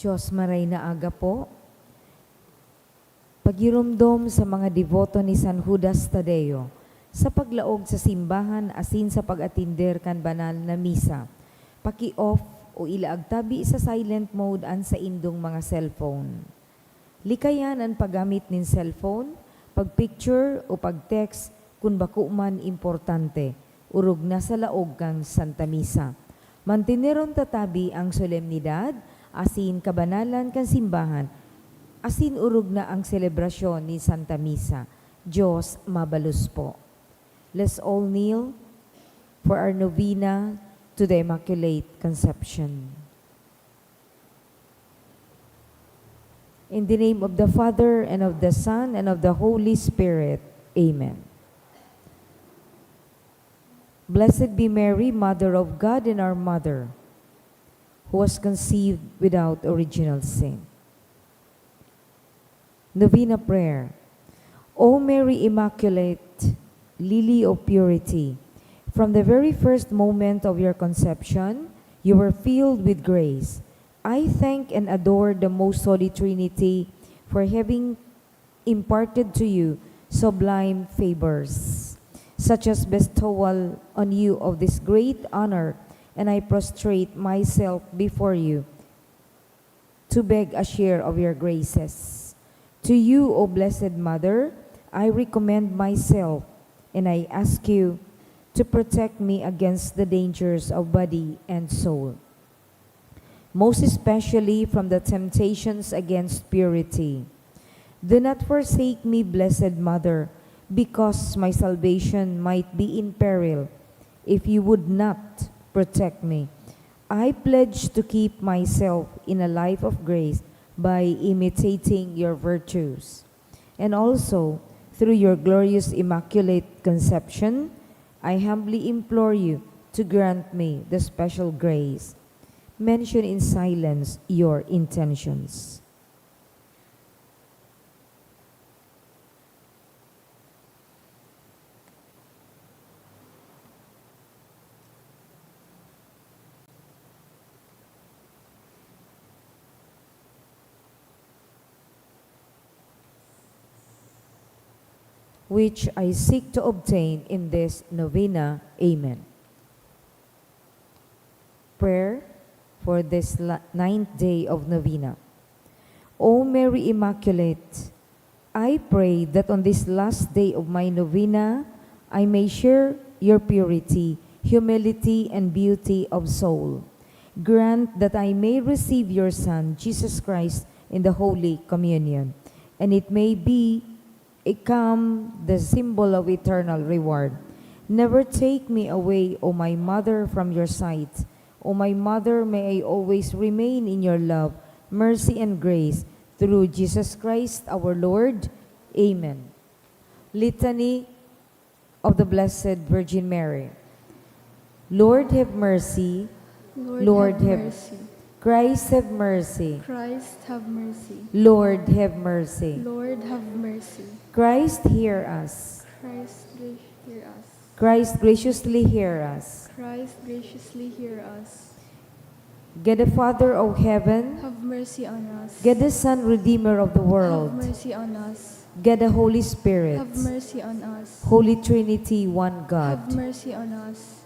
Diyos maray na aga po, pagirumdom sa mga devoto ni San Judas Tadeo, sa paglaog sa simbahan asin sa pag-atinder kan banal na misa, paki-off o ilaag tabi sa silent mode an sa indong mga cellphone. Likayan ang paggamit nin cellphone, pag-picture o pag-text kung bako man importante, urog na sa laog kang Santa Misa. Mantineron tatabi ang solemnidad, asin kabanalan kan simbahan, asin urog na ang selebrasyon ni Santa Misa. Diyos mabalus po. Let's all kneel for our novena to the Immaculate Conception. In the name of the Father, and of the Son, and of the Holy Spirit. Amen. Blessed be Mary, Mother of God and our Mother, who was conceived without original sin. Novena Prayer. O Mary Immaculate, Lily of Purity, from the very first moment of your conception, you were filled with grace. I thank and adore the Most Holy Trinity for having imparted to you sublime favors, such as bestowal on you of this great honor, and I prostrate myself before you to beg a share of your graces. To you, O Blessed Mother, I recommend myself, and I ask you to protect me against the dangers of body and soul, most especially from the temptations against purity. Do not forsake me, Blessed Mother, because my salvation might be in peril if you would not protect me. I pledge to keep myself in a life of grace by imitating your virtues. And also, through your glorious Immaculate Conception, I humbly implore you to grant me the special grace. Mention in silence your intentions. Which I seek to obtain in this novena. Amen. Prayer for this 9th day of novena. O Mary Immaculate, I pray that on this last day of my novena, I may share your purity, humility, and beauty of soul. Grant that I may receive your Son, Jesus Christ, in the Holy Communion, and it may become the symbol of eternal reward. Never take me away, O my Mother, from your sight. O my Mother, may I always remain in your love, mercy, and grace, through Jesus Christ our Lord. Amen. Litany of the Blessed Virgin Mary. Lord, have mercy. Lord, have mercy. Christ, have mercy. Christ, have mercy. Lord, have mercy. Lord, have mercy. Christ, hear us. Christ, hear us. Christ, graciously hear us. Christ, graciously hear us. God the Father of heaven, Have mercy on us. God the Son, Redeemer of the Have world, mercy on us. God the Holy Spirit, Have mercy on us. Holy Trinity, one Have God. mercy on us.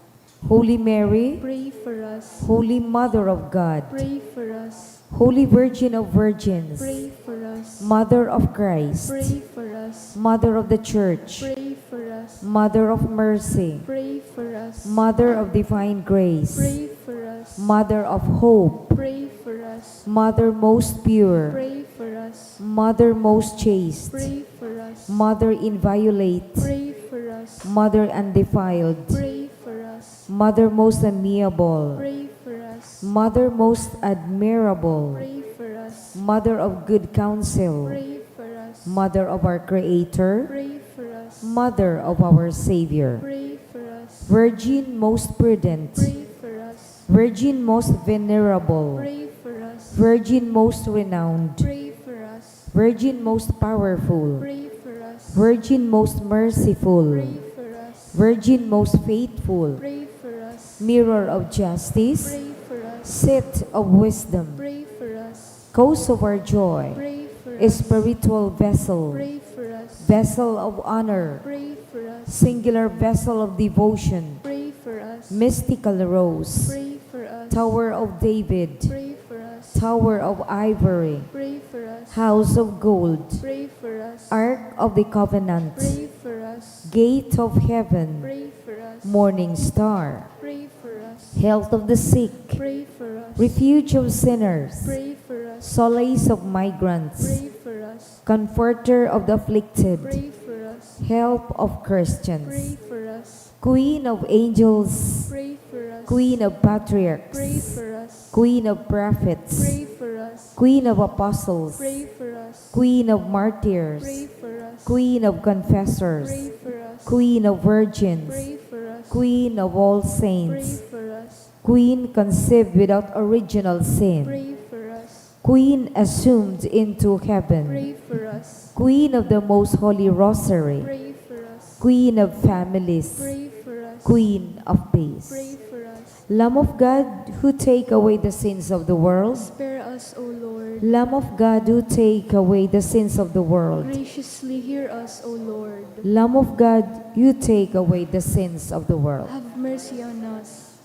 Holy Mary, Pray for us. Holy Mother of God, Pray for us. Holy Virgin of Virgins, Pray for us. Mother of Christ, Pray for us. Mother of the Church, Pray for us. Mother of Mercy, Pray for us. Mother of Divine Grace, Pray for us. Mother of Hope, Pray for us. Mother most pure, Pray for us. Mother most chaste, Pray for us. Mother inviolate, Pray for us. Mother undefiled, Pray for us. Mother most amiable, Pray for us. Mother most admirable, Pray for us. Mother of good counsel, Pray for us. Mother of our Creator, Pray for us. Mother of our Savior, Pray for us. Virgin most prudent, Pray for us. Virgin most venerable, Pray for us. Virgin most renowned, Pray for us. Virgin most powerful, Pray for us. Virgin most merciful, Pray for us. Virgin most faithful, Pray for us. Mirror of justice, Pray for us. Seat of wisdom, Pray for us. cause of our joy, Pray for a us. spiritual vessel, Pray for us. vessel of honor, Pray for us. singular vessel of devotion, Pray for us. mystical rose, Pray for us. Tower of David, Pray for us. Tower of ivory, Pray for us. House of gold, Pray for us. Ark of the Covenant, Pray for us. Gate of heaven, Pray for us. Morning Star, Pray for us. Health of the sick, Pray for us. Refuge of sinners, Pray for us. Solace of migrants, Pray for us. Comforter of the afflicted, Pray for us. Help of Christians, Pray for us. Queen of angels, Pray for us. Queen of Pray patriarchs, for us. Queen of prophets, Pray for us. Queen of apostles, Pray for us. Queen of martyrs, Pray for us. Queen of confessors, Pray for us. Queen of virgins, Pray for us. Queen of all Pray saints, for us. Queen conceived without original sin, Pray for us. Queen assumed into heaven, Pray for us. Queen of the most holy rosary, Pray for us. Queen of families, Pray for us. Queen of peace. Pray for us. Lamb of God, who take away the sins of the world, Spare us, O Lord. Lamb of God, who take away the sins of the world, Graciously hear us, O Lord. Lamb of God, you take away the sins of the world. Have mercy on us.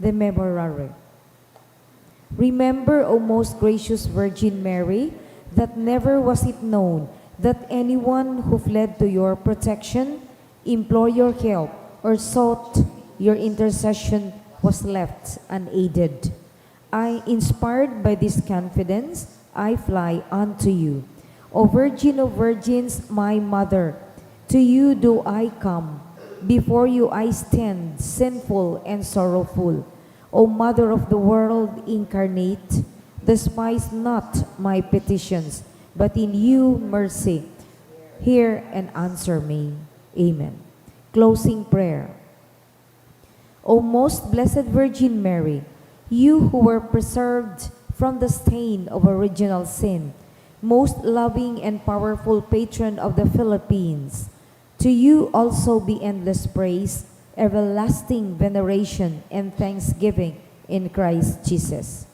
The Memorare. Remember, O most gracious Virgin Mary, that never was it known that anyone who fled to your protection, implored your help, or sought your intercession was left unaided. Inspired by this confidence, I fly unto you. O Virgin of Virgins, my Mother, to you do I come. Before you I stand, sinful and sorrowful. O Mother of the world incarnate, despise not my petitions, but in you mercy, hear and answer me. Amen. Closing prayer. O most blessed Virgin Mary, you who were preserved from the stain of original sin, most loving and powerful patron of the Philippines, to you also be endless praise, everlasting veneration, and thanksgiving in Christ Jesus.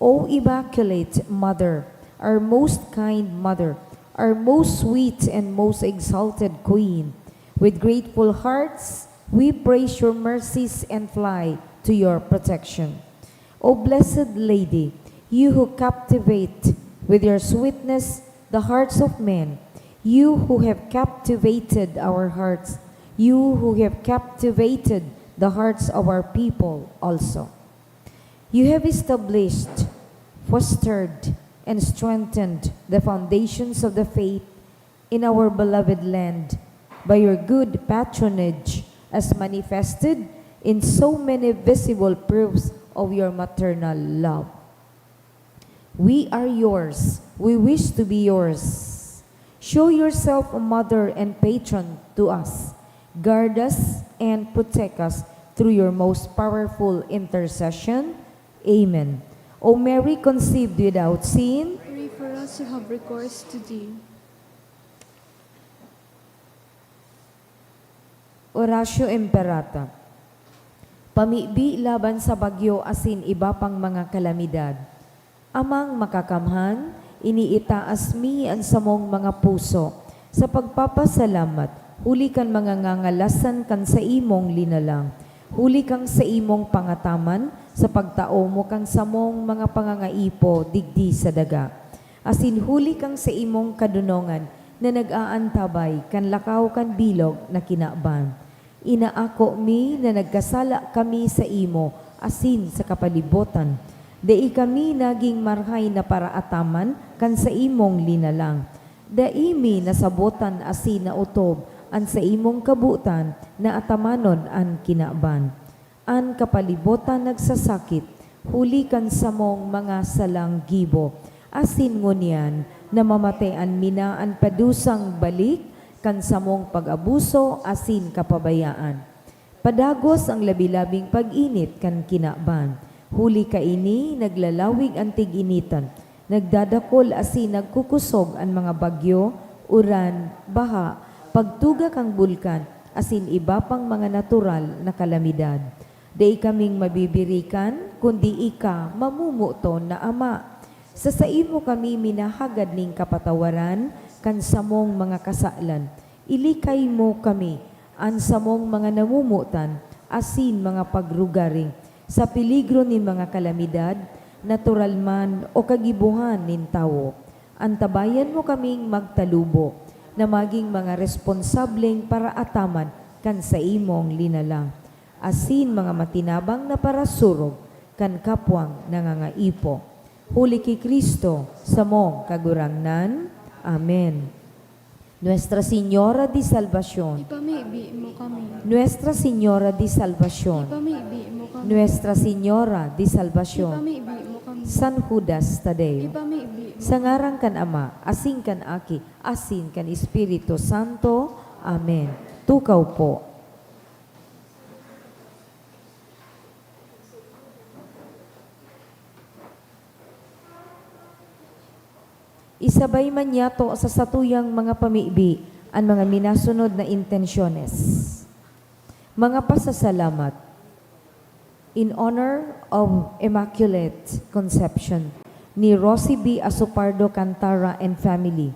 O Immaculate Mother, our most kind Mother, our most sweet and most exalted Queen, with grateful hearts, we praise your mercies and fly to your protection. O Blessed Lady, you who captivate with your sweetness the hearts of men, you who have captivated our hearts, you who have captivated the hearts of our people also. You have established, fostered, and strengthened the foundations of the faith in our beloved land by your good patronage, as manifested in so many visible proofs of your maternal love. We are yours. We wish to be yours. Show yourself a mother and patron to us. Guard us and protect us through your most powerful intercession. Amen. O Mary, conceived without sin, Pray for us who have recourse to thee. Oratio Imperata. Pamibi laban sa bagyo asin iba pang mga kalamidad. Amang makakamhan, iniitaas mi ang samong mga puso. Sa pagpapasalamat, huli kan mga ngangalasan kan sa imong linalang. Huli kang sa imong pangataman, sa pagtao mo kang samong mga pangangaipo digdi sa daga. Asin huli kang sa imong kadunongan, na nag-aantabay kan lakaw kan bilog na kinaban. Inaako mi na nagkasala kami sa imo, asin sa kapalibutan. Dai kami naging marhay na paraataman kan sa imong linalang. Dai mi nasabotan asin na utob an sa imong kabutan na atamanon an kinaban. An kapalibutan nagsasakit, huli kan samong mga salang gibo. Asin ngunyan, na mamatayan mina ang padusang balik, kan samong pag-abuso, asin kapabayaan. Padagos ang labi-labing pag-init kan kinaban. Huli kaini, naglalawig ang tig-initan. Nagdadakol asin nagkukusog ang mga bagyo, uran, baha, pagtuga kang bulkan, asin iba pang mga natural na kalamidad. Di kaming mabibirikan, kundi ika mamumuto na ama. Sa imo kami minahagad ning kapatawaran, kan samong mga kasalan. Ilikay mo kami, an samong mga namumutan, asin mga pagrugaring, sa peligro ni mga kalamidad, natural man o kagibuhan nin tao. Antabayan mo kaming magtalubo, na maging mga responsableng para ataman kan sa imong linala. Asin mga matinabang na parasurog, kan kapwang nangangaipo. Huli kay Kristo, sa mong kagurangnan. Amen. Nuestra Señora de Salvación, Ipamibi mo kami. Nuestra Señora de Salvación, Ipamibi mo kami. Nuestra Señora de Salvación, Ipamibi mo kami. San Judas Tadeo, Ipamibi mo. sa ngarang kan Ama, asin kan Aki, asin kan Espiritu Santo. Amen. Tukaw po. Isabay man yato sa satuyang mga pamibi ang mga minasunod na intensyones. Mga pasasalamat in honor of Immaculate Conception ni Rosie B. Asupardo Cantara and family.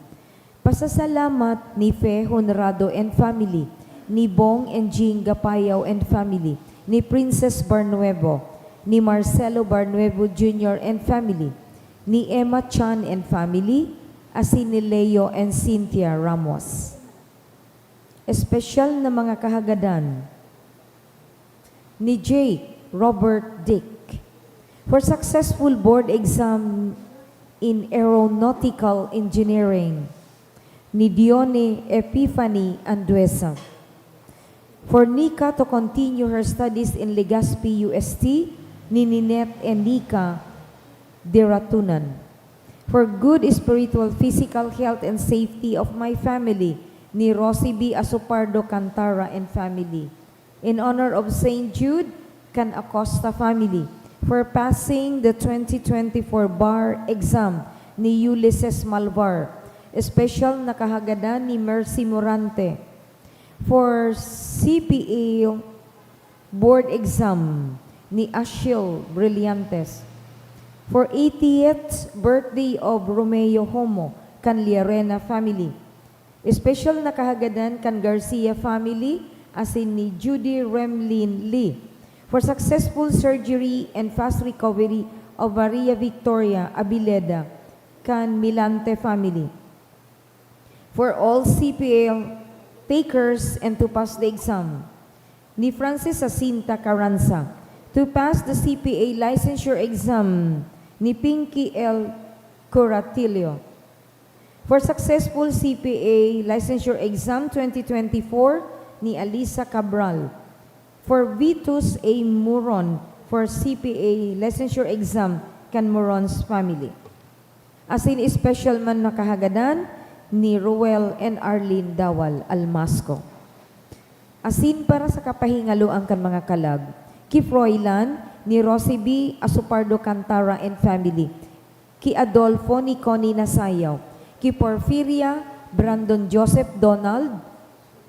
Pasasalamat ni Fe Honrado and family, ni Bong and Jean Gapayaw and family, ni Princess Barnuevo, ni Marcelo Barnuevo Jr. and family, ni Emma Chan and family, asin ni Leo and Cynthia Ramos. Espesyal na mga kahagadan ni Jake Robert Dick for successful board exam in aeronautical engineering, ni Dione Epiphany Anduesa for Nika to continue her studies in Legazpi UST, ni Ninette and Nika Deratunan. For good spiritual, physical health and safety of my family, ni Rosie B. Asupardo Cantara and family. In honor of St. Jude Can Acosta family, for passing the 2024 bar exam ni Ulysses Malvar. Special na kahagadan ni Mercy Morante. For CPA board exam ni Ashil Brillantes. For 80th birthday of Romeo Homo, kan Liarena family. Special na kahagadan kan Garcia family, asin ni Judy Remlin Lee. For successful surgery and fast recovery of Maria Victoria Abileda, kan Milante family. For all CPA takers and to pass the exam, ni Francis Jacinta Carranza. To pass the CPA licensure exam, ni Pinky L. Curatillo. For successful CPA licensure exam 2024, ni Alisa Cabral. For Vitus A. Muron, for CPA licensure exam, kan Muron's family. As in special man na kahagadan, ni Ruel and Arlene Dawal Almasco. Asin para sa kapahingaloan kan mga kalag, ki Froilan, ni Rosie B. Asupardo Cantara and family, ki Adolfo ni Connie Nasayaw, ki Porfiria Brandon Joseph Donald,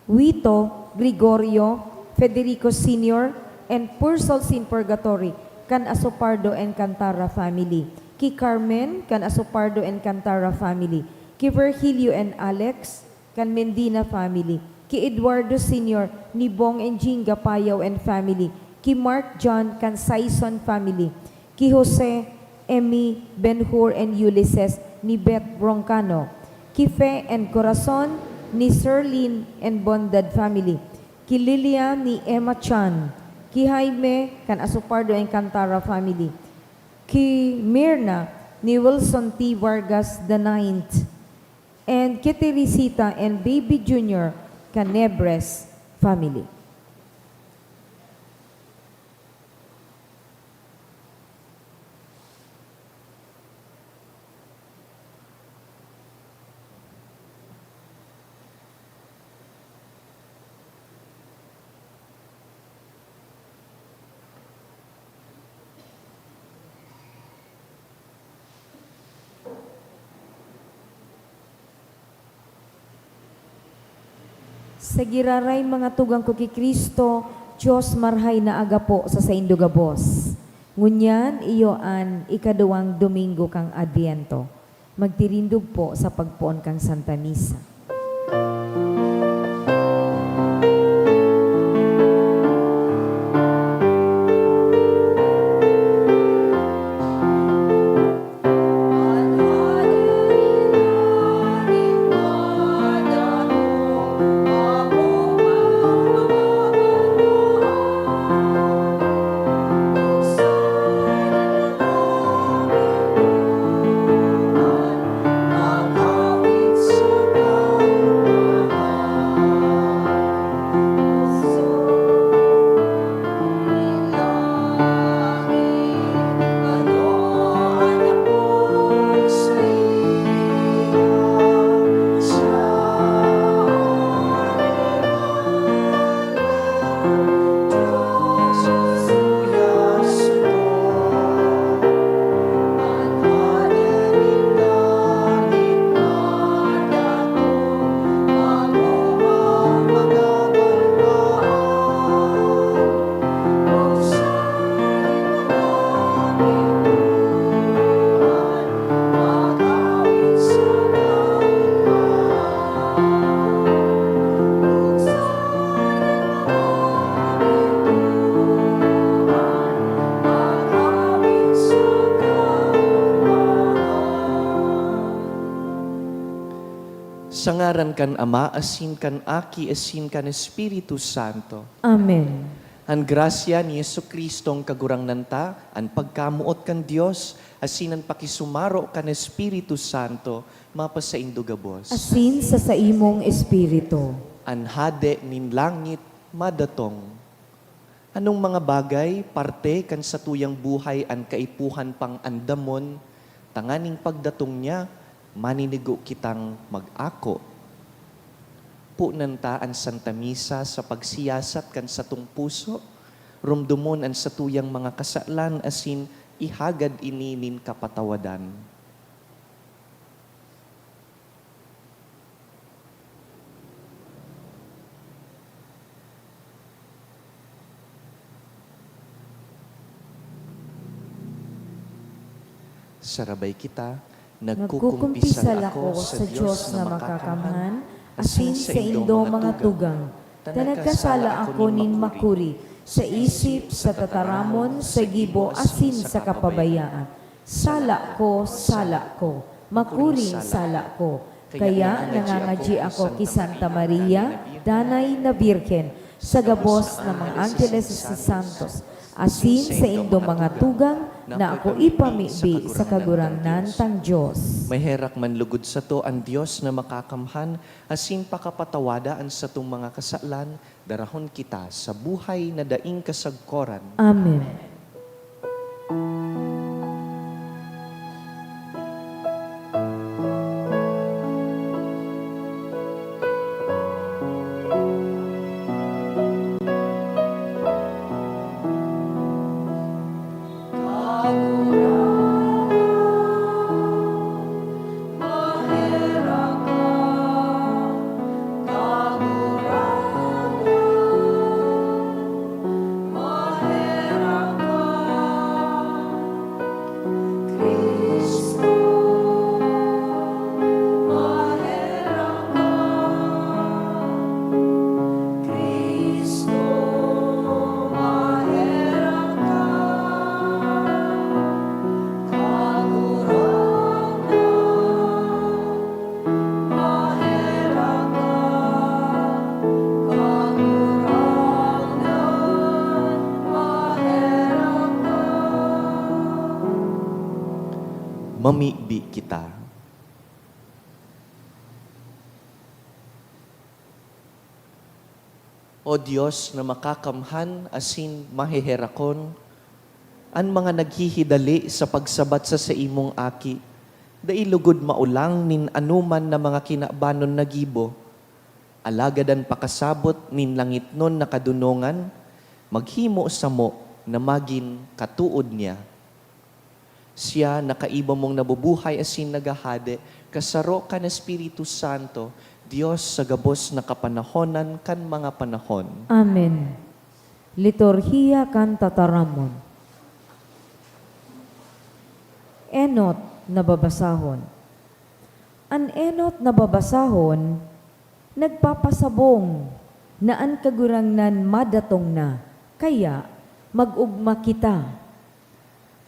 Wito Gregorio Federico Sr. and Poor Souls in Purgatory, kan Asupardo and Cantara family, ki Carmen kan Asupardo and Cantara family, ki Virgilio and Alex kan Mendina family, ki Eduardo Sr. ni Bong and Jean Gapayaw and family, ki Mark John kan Saison family, ki Jose Emmy Benhur and Ulysses ni Beth Broncano, ki Fe and Corazon ni Serlin and Bondad family, ki Lilia ni Emma Chan, ki Jaime kan Asupardo and Cantara family, ki Mirna ni Wilson T. Vargas the Ninth, and ki Teresita and Baby Junior kan Nebres family. Sa giraray mga tugang ko kay Kristo, Diyos marhay na aga po sa indugabos. Ngunyan iyoan ikaduwang Domingo kang Adviento. Magtirindog po sa pagpuon kang Santa Misa. Sa ngaran kan Ama, asin kan Aki, asin kan Espiritu Santo. Amen. Ang grasya ni Jesucristong kagurang nanta, ang pagkamuot kan Dios, asin ang pakisumaro kan Espiritu Santo, mapasaindo gabos. Asin sa imong espiritu. Ang hade nin langit, madatong. Anong mga bagay, parte kan sa tuyang buhay ang kaipuhan pang andamon, tanganing pagdatong niya, maninigo kitang mag-ako. Punanta ang Santa Misa sa pagsiyasat kan satong puso, rumdumon ang satuyang mga kasalan asin ihagad ini nin kapatawadan. Sarabay kita, Nagkukumpisal ako sa Diyos na makakamhan, asin sa indo mga tugang, tanagkasala ako nin makuri, sa isip, sa tataramon, sa gibo, asin sa kapabayaan. Sala ko, makuri sala ko. Kaya nangangadji ako ki Santa Maria, danay na Birhen, sa gabos ng mga angeles sa santos, asin sa indo mga tugang, na ako ipamibi sa kagurangnan tang Diyos. May herak man lugod sa to ang Diyos na makakamhan, asin pakapatawadaan sa tong mga kasalan, darahon kita sa buhay na daing kasagkoran. Amen. Mamibi kita. O Diyos na makakamhan asin mahiherakon, ang mga naghihidali sa pagsabat sa imong aki, dailugod maulang nin anuman na mga kinabanon na gibo, alagadan pakasabot nin langit nun na kadunongan, maghimo sa mo na magin katuod niya. Siya nakaiba mong nabubuhay asin nagahade, kasaro ka na Espiritu Santo, Diyos sa gabos na kapanahonan kan mga panahon. Amen. Liturhiya kan tataramon. Enot na babasahon. An enot na babasahon, nagpapasabong na an kagurangnan madatong na, kaya mag-ugma kita.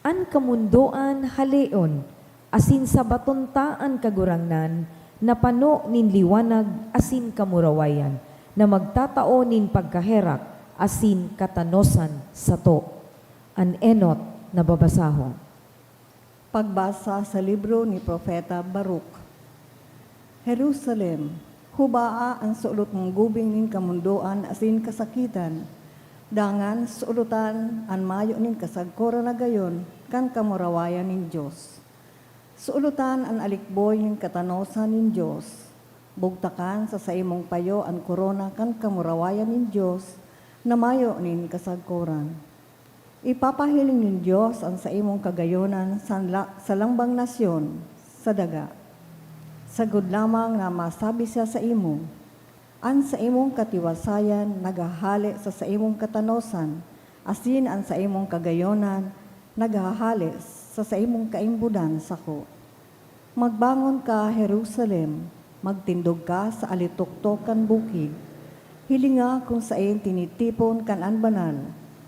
An kamundoan haleon, asin sa batuntaan kagurangnan, na pano nin liwanag asin kamurawayan, na magtatao nin pagkaherak asin katanosan sa to. An enot na babasahon. Pagbasa sa libro ni Propeta Baruch. Jerusalem, hubaa ang sulot mong gubing nin kamundoan asin kasakitan. Dangan sulutan an mayo nin kasagkora na gayon kan kamurawayan nin Diyos. Sulutan an alikboy nin katanosan nin Diyos. Bugtakan sa saimong payo an korona kan kamurawayan nin Diyos na mayo nin kasagkoran. Ipapahiling nin Diyos ang saimong kagayonan sa langbang nasyon, sa daga. Sagod lamang na masabi siya sa imo, an sa imong katiwasayan naghahali sa imong katanosan, asin an sa imong kagayonan naghahali sa imong kaimbudan sako. Magbangon ka, Jerusalem, magtindog ka sa alituktok kan bukid. Hilinga kung saan tinitipon kan anbanal,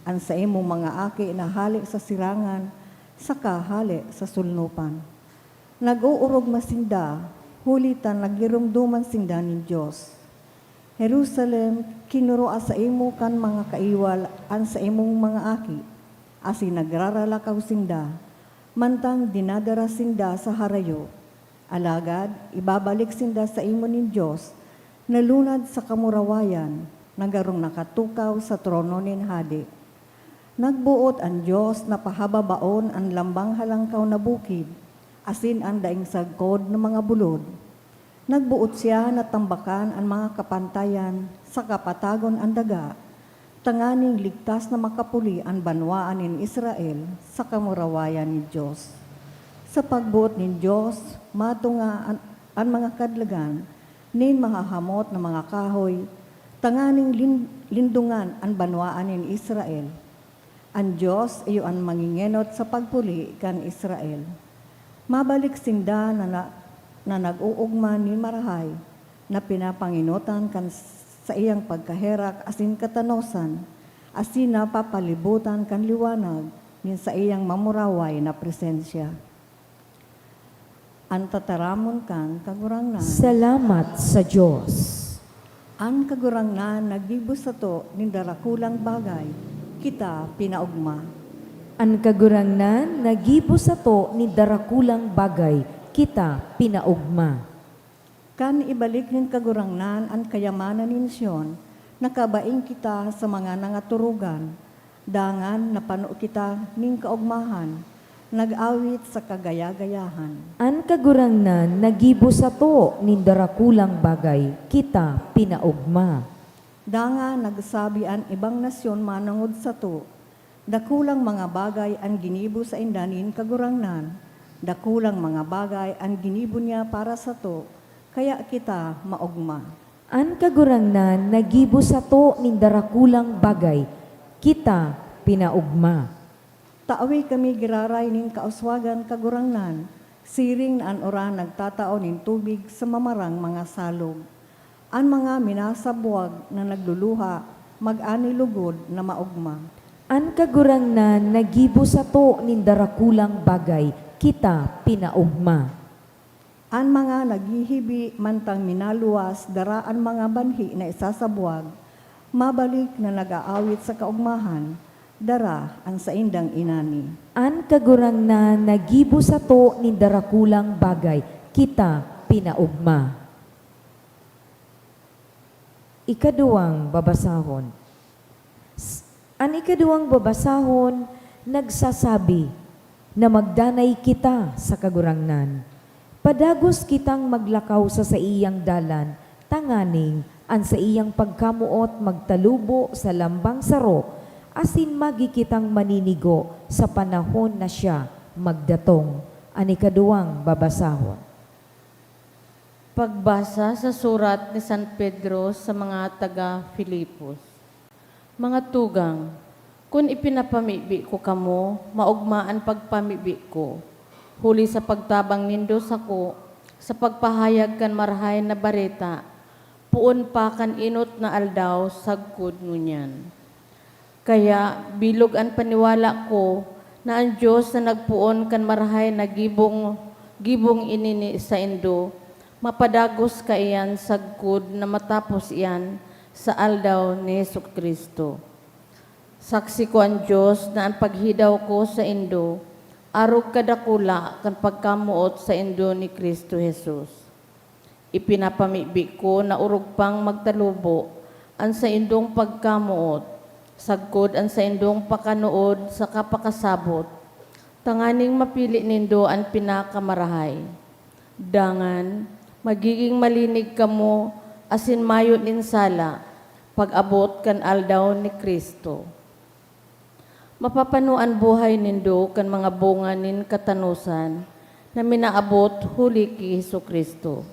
an sa imong mga aki na hali sa sirangan, saka hali sa sulnupan. Nag-uurog masinda, hulitan nagirumduman sinda ni Diyos. Jerusalem, kinuroa sa imo kan mga kaiwal an sa imong mga aki, asi nagraralakaw sinda, mantang dinadara sinda sa harayo. Alagad, ibabalik sinda sa imo ni Diyos, nalunad sa kamurawayan, nagarong nakatukaw sa trono nin hadi. Nagbuot ang Diyos na pahababaon ang lambang halangkaw na bukid, asin ang daing sagkod ng mga bulod. Nagbuot siya na tambakan ang mga kapantayan sa kapatagon ang daga, tanganing ligtas na makapuli ang banwaan nin Israel sa kamurawayan ni Diyos. Sa pagbuot ni Diyos, matunga ang mga kadlagan, nin mahahamot na mga kahoy, tanganing lindungan ang banwaan nin Israel. Ang Diyos iyo ang mangingenot sa pagpuli kan Israel. Mabalik sinda na nag-uugma ni Marahay, na pinapanginutan kan sa iyang pagkaherak asin katanosan, asin na papalibutan kan liwanag nin sa iyang mamuraway na presensya. Ang tataramon kang kagurangnan, Salamat sa Diyos. ang kagurangnan nagibo sa to nin darakulang bagay, kita pinaugma. An kagurangnan nagibo sa to ni darakulang bagay, kita pinaugma. Kan ibalik nin kagurangnan ang kayamanan nin Siyon, nakabaing kita sa mga nangaturugan, dangan napano kita ning kaugmahan, nag-awit sa kagaya-gayahan. An kagurangnan nagibo sa to ni darakulang bagay, kita pinaugma. Danga nagsabi ang ibang nasyon manangod sa to, dakulang mga bagay ang ginibo sa indanin kagurangnan, dakulang mga bagay ang ginibo niya para sa to, kaya kita maugma. An kagurangnan nagibo sa to ni darakulang bagay, kita pinaugma. Taawi kami giraray nin kauswagan kagurangnan, siring na an oran nagtatao nin tubig sa mamarang mga salog. Ang mga minasabuag na nagluluha, mag-ani lugod na maugma. An kagurangnan nagibo sa to ni darakulang bagay, kita pinaugma. Ang mga naghihibi mantang minaluwas, daraan mga banhi na isasabuag, mabalik na nag-aawit sa kaugmahan, dara ang sa indang inani. An kagurangnan nagibo sa to ni darakulang bagay, kita pinaugma. Ikaduwang babasahon. Ang ikaduwang babasahon, nagsasabi na magdanay kita sa kagurangnan. Padagos kitang maglakaw sa iyang dalan, tanganing an sa iyang pagkamuot magtalubo sa lambang saro, asin magi kitang maninigo sa panahon na siya magdatong. Ang ikaduwang babasahon. Pagbasa sa surat ni San Pedro sa mga taga-Filipos. Mga tugang, kung ipinapamibi ko kamo, maugmaan pagpamibi ko. huli sa pagtabang nindo sako, sa pagpahayag kan marahay na bareta, puon pa kan inot na aldaw sagkod ngunyan. Kaya bilog ang paniwala ko na ang Diyos na nagpuon kan marahay na gibong inini sa indo, mapadagos ka iyan sagkod na matapos iyan sa aldaw ni Jesucristo. Saksi ko ang Diyos na ang paghidaw ko sa indo, arog kadakula kan pagkamuot sa indo ni Kristo Jesus. Ipinapamibi ko na urog pang magtalubo ang sa indong pagkamuot, sagkod ang sa indong pakanuod sa kapakasabot, tanganing mapili nindo ang pinakamarahay. Dangan, magiging malinig kamo asin mayo ninsala, pag-abot kan aldaw ni Kristo. Mapapanuan buhay nindo kan mga bunga nin katanusan na minaabot huli ki Jesucristo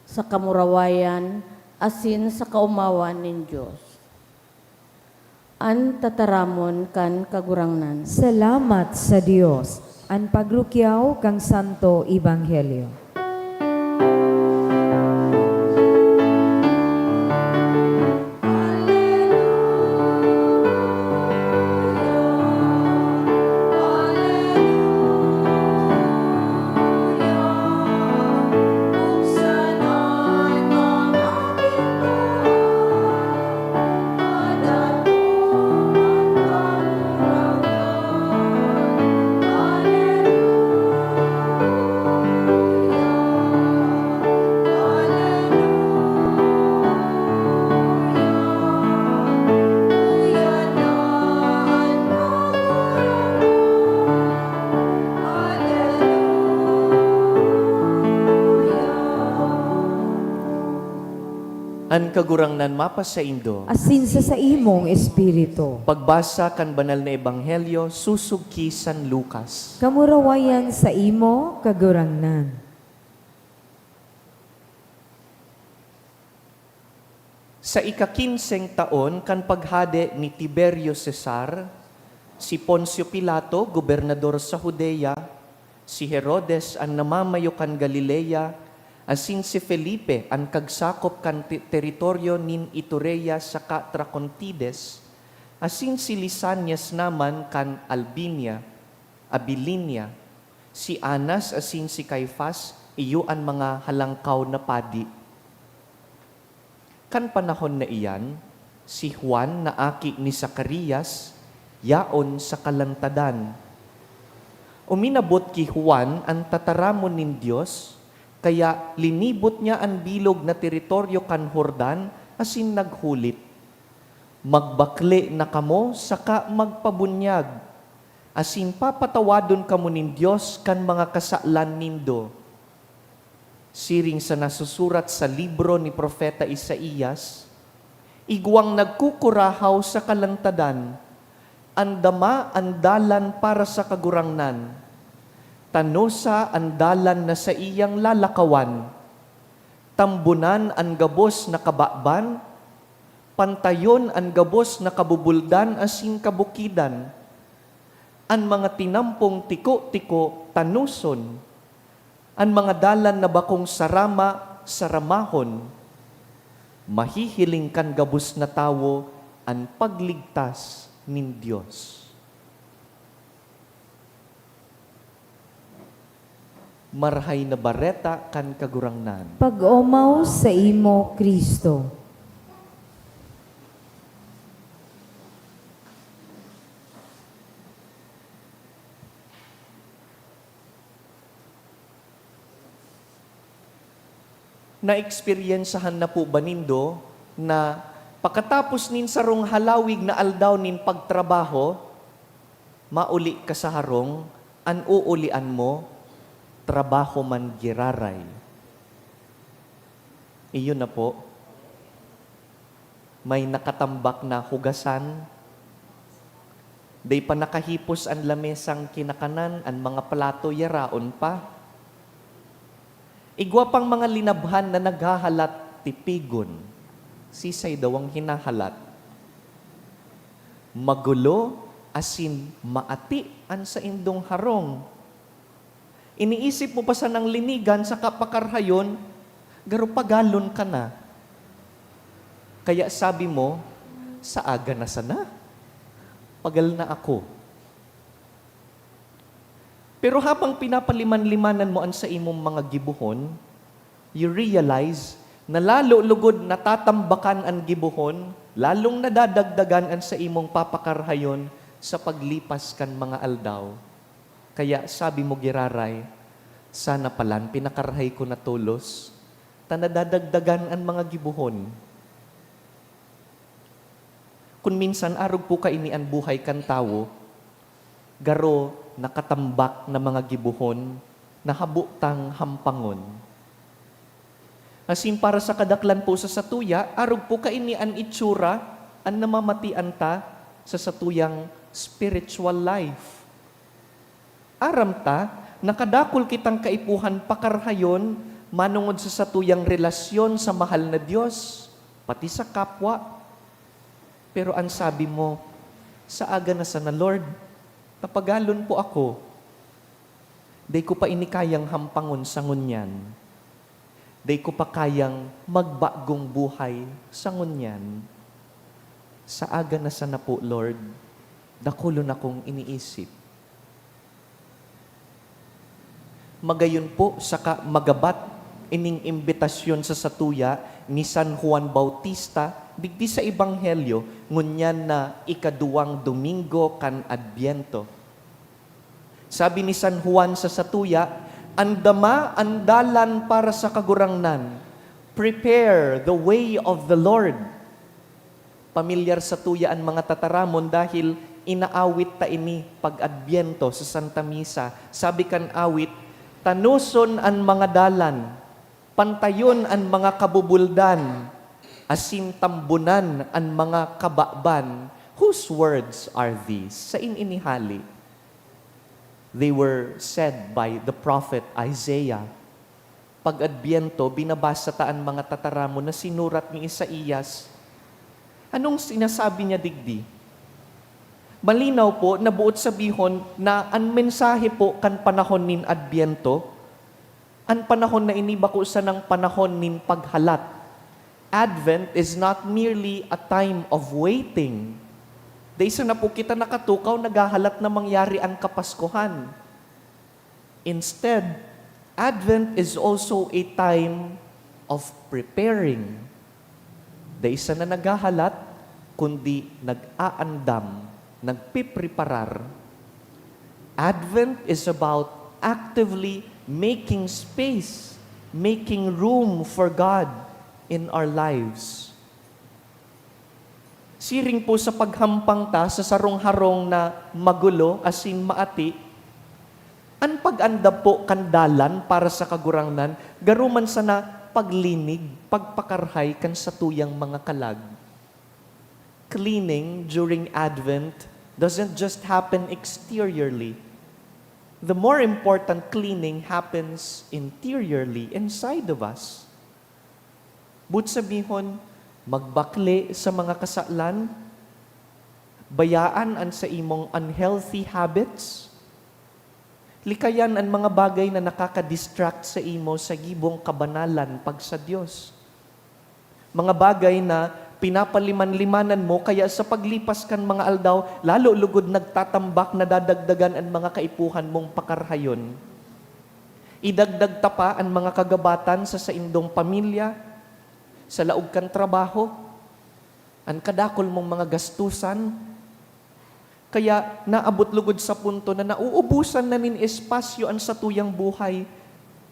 sa kamurawayan asin sa kaumawan nin Diyos. An tataramon kan kagurangnan. Salamat sa Dios. Ang paglukyaw kang Santo Ebanghelyo. An kagurangnan mapa sa indo. Asin sa imong espiritu. Pagbasa kan banal na ebanghelyo susug ki San Lucas. Kamurawayan sa imo kagurangnan. Sa ika-15 taon kan paghade ni Tiberio Cesar, si Poncio Pilato, gobernador sa Judea, si Herodes ang namamayo kan Galilea, asin si Felipe ang kagsakop kan teritoryo nin Iturea sa Tracontides, asin si Lisanias naman kan Albinia, Abilinia, si Anas asin si Caifas, iyo ang mga halangkaw na padi. Kan panahon na iyan, si Juan na aki ni Zacarias, yaon sa kalantadan. Uminabot ki Juan ang tataramon nin Diyos, kaya linibot niya ang bilog na teritoryo kan Jordan asin naghulit. Magbakle na kamo saka magpabunyag, asin papatawadon kamo nin Diyos kan mga kasaalan nindo. Siring sa nasusurat sa libro ni Propeta Isaías, igwang nagkukurahaw sa kalantadan, andama andalan para sa kagurangnan, tanosa ang dalan na sa iyang lalakawan, tambunan ang gabos na kabakban, pantayon ang gabos na kabubuldan asin kabukidan, ang mga tinampong tiko-tiko tanuson, ang mga dalan na bakong saramahon, mahihiling kan gabos na tawo ang pagligtas nin Diyos. Marhay na bareta kan kagurangnan. Pag-omaw sa imo, Kristo. Na-eksperyensahan na po ba nindo na pagkatapos nin sarong halawig na aldaw nin pagtrabaho, mauli ka sa harong, an uulian mo, trabaho man giraray. Iyon na po. May nakatambak na hugasan. Day pa nakahipos ang lamesang kinakanan, ang mga plato yaraon pa. Igwa pang mga linabhan na naghahalat tipigon. Sisay daw ang hinahalat. Magulo asin maati an sa indong harong. Iniisip mo pa sa nang linigan sa kapakarhayon, garo pagalon ka na. Kaya sabi mo, sa aga na sana, pagal na ako. Pero habang pinapaliman-limanan mo an sa imong mga gibuhon, you realize na lalo lugod natatambakan ang gibuhon, lalong nadadagdagan ang sa imong papakarhayon sa paglipas kan mga aldaw. Kaya sabi mo giraray, sana palan pinakarhay ko na tulos, tanadadagdagan ang mga gibuhon. Kung minsan arog po kaini ang buhay kan tawo, garo nakatambak na mga gibuhon, nahabutang hampangon. Asin para sa kadaklan po sa satuya, arog po kaini an itsura, an namamatian ta sa satuyang spiritual life. Aram ta, nakadakol kitang kaipuhan pakarhayon, manungod sa satuyang relasyon sa mahal na Diyos, pati sa kapwa. Pero ang sabi mo, sa aga na sana, Lord, tapagalon po ako. Day ko pa inikayang hampangon sa ngunyan. Day ko pa kayang magbagong buhay sa ngunyan. Sa aga na sana po, Lord, dakulon akong iniisip. Magayon po, saka magabat ining imbitasyon sa satuya ni San Juan Bautista, digdi sa Ebanghelyo, ngunyan na ikaduwang Domingo kan Adbiento. Sabi ni San Juan sa satuya, andama andalan para sa kagurangnan, prepare the way of the Lord. Pamilyar sa tuya ang mga tataramon dahil inaawit ta ini pag-Adbiento sa Santa Misa. Sabi kan awit, tanuson ang mga dalan, pantayon ang mga kabubuldan, asin tambunan ang mga kabakban. Whose words are these? Sa inihali. They were said by the prophet Isaiah. Pag-Adbiento, binabasa taan mga tataramon na sinurat ni Isaías. Anong sinasabi niya digdi? Malinaw po na buot sabihon na ang mensahe po kan panahon nin Adbiento, ang panahon na inibako sa ng panahon nin paghalat. Advent is not merely a time of waiting. Dahil na po kita nakatukaw, naghahalat na mangyari ang Kapaskuhan. Instead, Advent is also a time of preparing. Dahil na naghahalat, kundi nag-aandam, nagpipreparar. Advent is about actively making space, making room for God in our lives. Siring po sa paghampang ta sa sarong-harong na magulo, asin maati, ang pag-andab po kandalan para sa kagurangnan, garuman sa na paglinig, pagpakarhay kan sa tuyang mga kalag. Cleaning during Advent doesn't just happen exteriorly. The more important cleaning happens interiorly, inside of us. But sabihon, magbakli sa mga kasalan, bayaan ang sa imong unhealthy habits, likayan ang mga bagay na nakaka-distract sa imo sa gibong kabanalan pag sa Dios. Mga bagay na pinapaliman-limanan mo, kaya sa paglipas kan mga aldaw, lalo lugod nagtatambak na dadagdagan ang mga kaipuhan mong pakarhayon. Idagdag ta pa ang mga kagabatan sa indong pamilya, sa laog kan trabaho, ang kadakol mong mga gastusan, kaya naabot lugod sa punto na nauubusan na nin espasyo ang satuyang buhay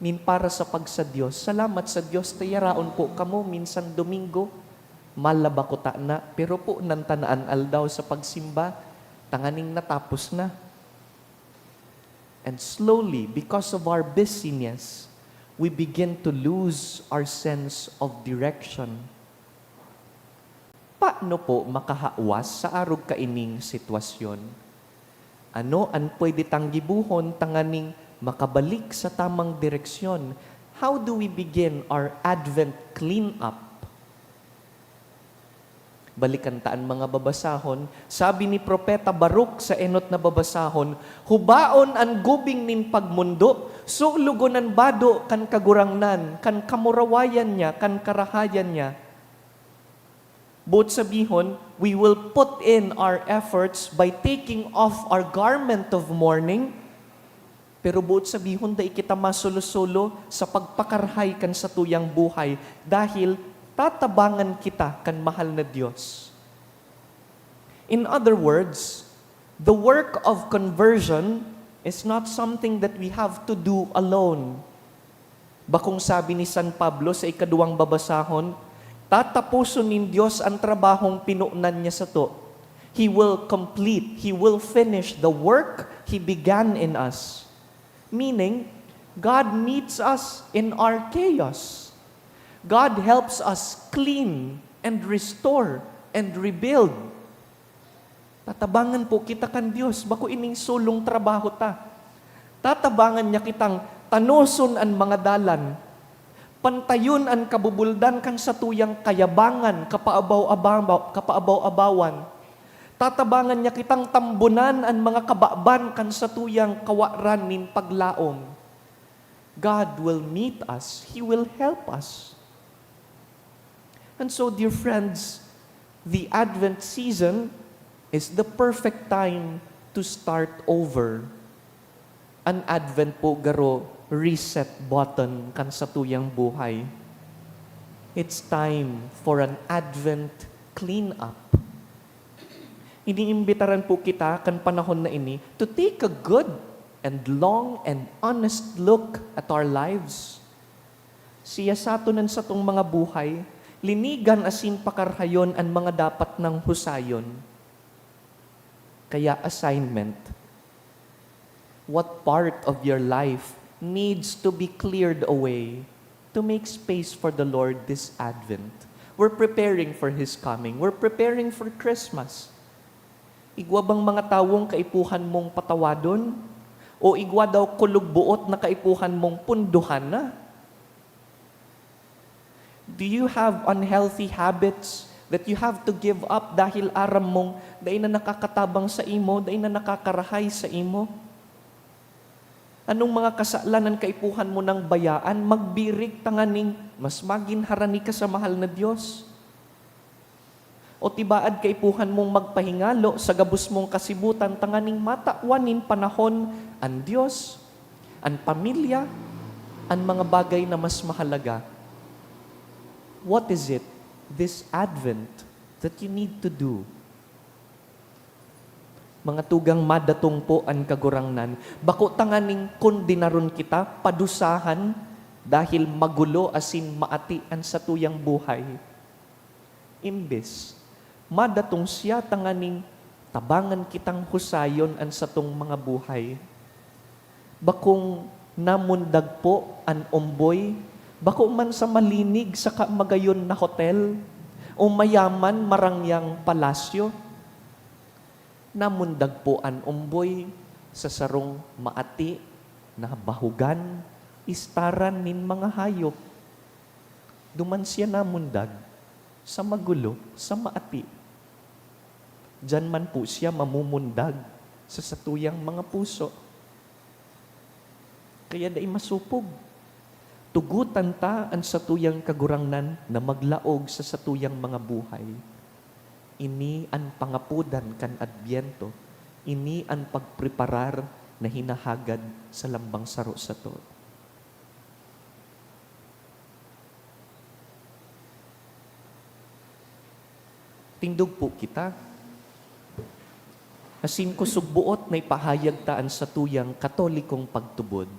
nin para sa pagsa Diyos. Salamat sa Diyos, tayaraon po kamo minsan Domingo, malabakota na, pero po nantanaan aldaw sa pagsimba, tanganing natapos na. And slowly, because of our busyness, we begin to lose our sense of direction. Paano po makahawas sa arog kaining sitwasyon? Ano ang pwede tang gibuhon tanganing makabalik sa tamang direksyon? How do we begin our Advent clean-up? Balikan taan mga babasahon, sabi ni Propeta Baruch sa enot na babasahon, hubaon ang gubing nin pagmundo, sulugonan bado kan kagurangnan, kan kamurawayan niya, kan karahayan niya. Both sabihon, we will put in our efforts by taking off our garment of mourning, pero buot sabihon da kita masolo-solo sa pagpakarhay kan sa tuyang buhay dahil tatabangan kita kan mahal na Diyos. In other words, the work of conversion is not something that we have to do alone. Bakong sabi ni San Pablo sa ikaduwang babasahon, tatapuson nin Diyos ang trabahong pinuunan niya sa to. He will complete, He will finish the work He began in us. Meaning, God meets us in our chaos. God helps us clean and restore and rebuild. Tatabangan po kita kan Diyos, bako ining sulong trabaho ta. Tatabangan niya kitang tanuson ang mga dalan, pantayon ang kabubuldan kan sa tuyang kayabangan, kapaabaw-abawan. Tatabangan niya kitang tambunan ang mga kababan kan sa tuyang kawaran nin paglaom. God will meet us. He will help us. And so, dear friends, the Advent season is the perfect time to start over. An Advent po garo, reset button kan sa tuyang buhay. It's time for an Advent clean-up. Iniimbitaran po kita kan panahon na ini to take a good and long and honest look at our lives. Siya sa atunan sa tong mga buhay, linigan asin pakarhayon ang mga dapat ng husayon. Kaya assignment, what part of your life needs to be cleared away to make space for the Lord this Advent? We're preparing for His coming. We're preparing for Christmas. Igwa bang mga tawong kaipuhan mong patawadon? O igwa daw kulugbuot na kaipuhan mong punduhan na? Do you have unhealthy habits that you have to give up dahil aram mong dahil na nakakatabang sa imo, dahil na nakakarahay sa imo? Anong mga kasalanan kaipuhan mo ng bayaan, magbirig tanganing mas magin harani ka sa mahal na Diyos? O tibaad kaipuhan mong magpahingalo sa gabus mong kasibutan tanganing matawanin panahon ang Diyos, ang pamilya, ang mga bagay na mas mahalaga? What is it this Advent that you need to do? Mga tugang madatong po ang kagurangnan, bako tanganing kundinaron kita, padusahan, dahil magulo asin maatian sa tuyang buhay. Imbes, madatong siya tanganing tabangan kitang husayon an sa tong mga buhay. Bakong namundag po an umboy, bako man sa malinig sa kamagayon na hotel, o mayaman marangyang palasyo, namundag po an umboy sa sarong maati na bahugan, istaran nin mga hayop. Duman siya namundag sa magulo, sa maati. Diyan man po siya mamumundag sa satuyang mga puso. Kaya dai masupog. Tugutan ta ang satuyang kagurangnan na maglaog sa satuyang mga buhay. Ini ang pangapudan kan Adbyento. Ini ang pagpreparar na hinahagad sa lambang saro sa to. Tindog po kita. Asin ko sugbuot na ipahayag taan sa tuyang katolikong pagtubod.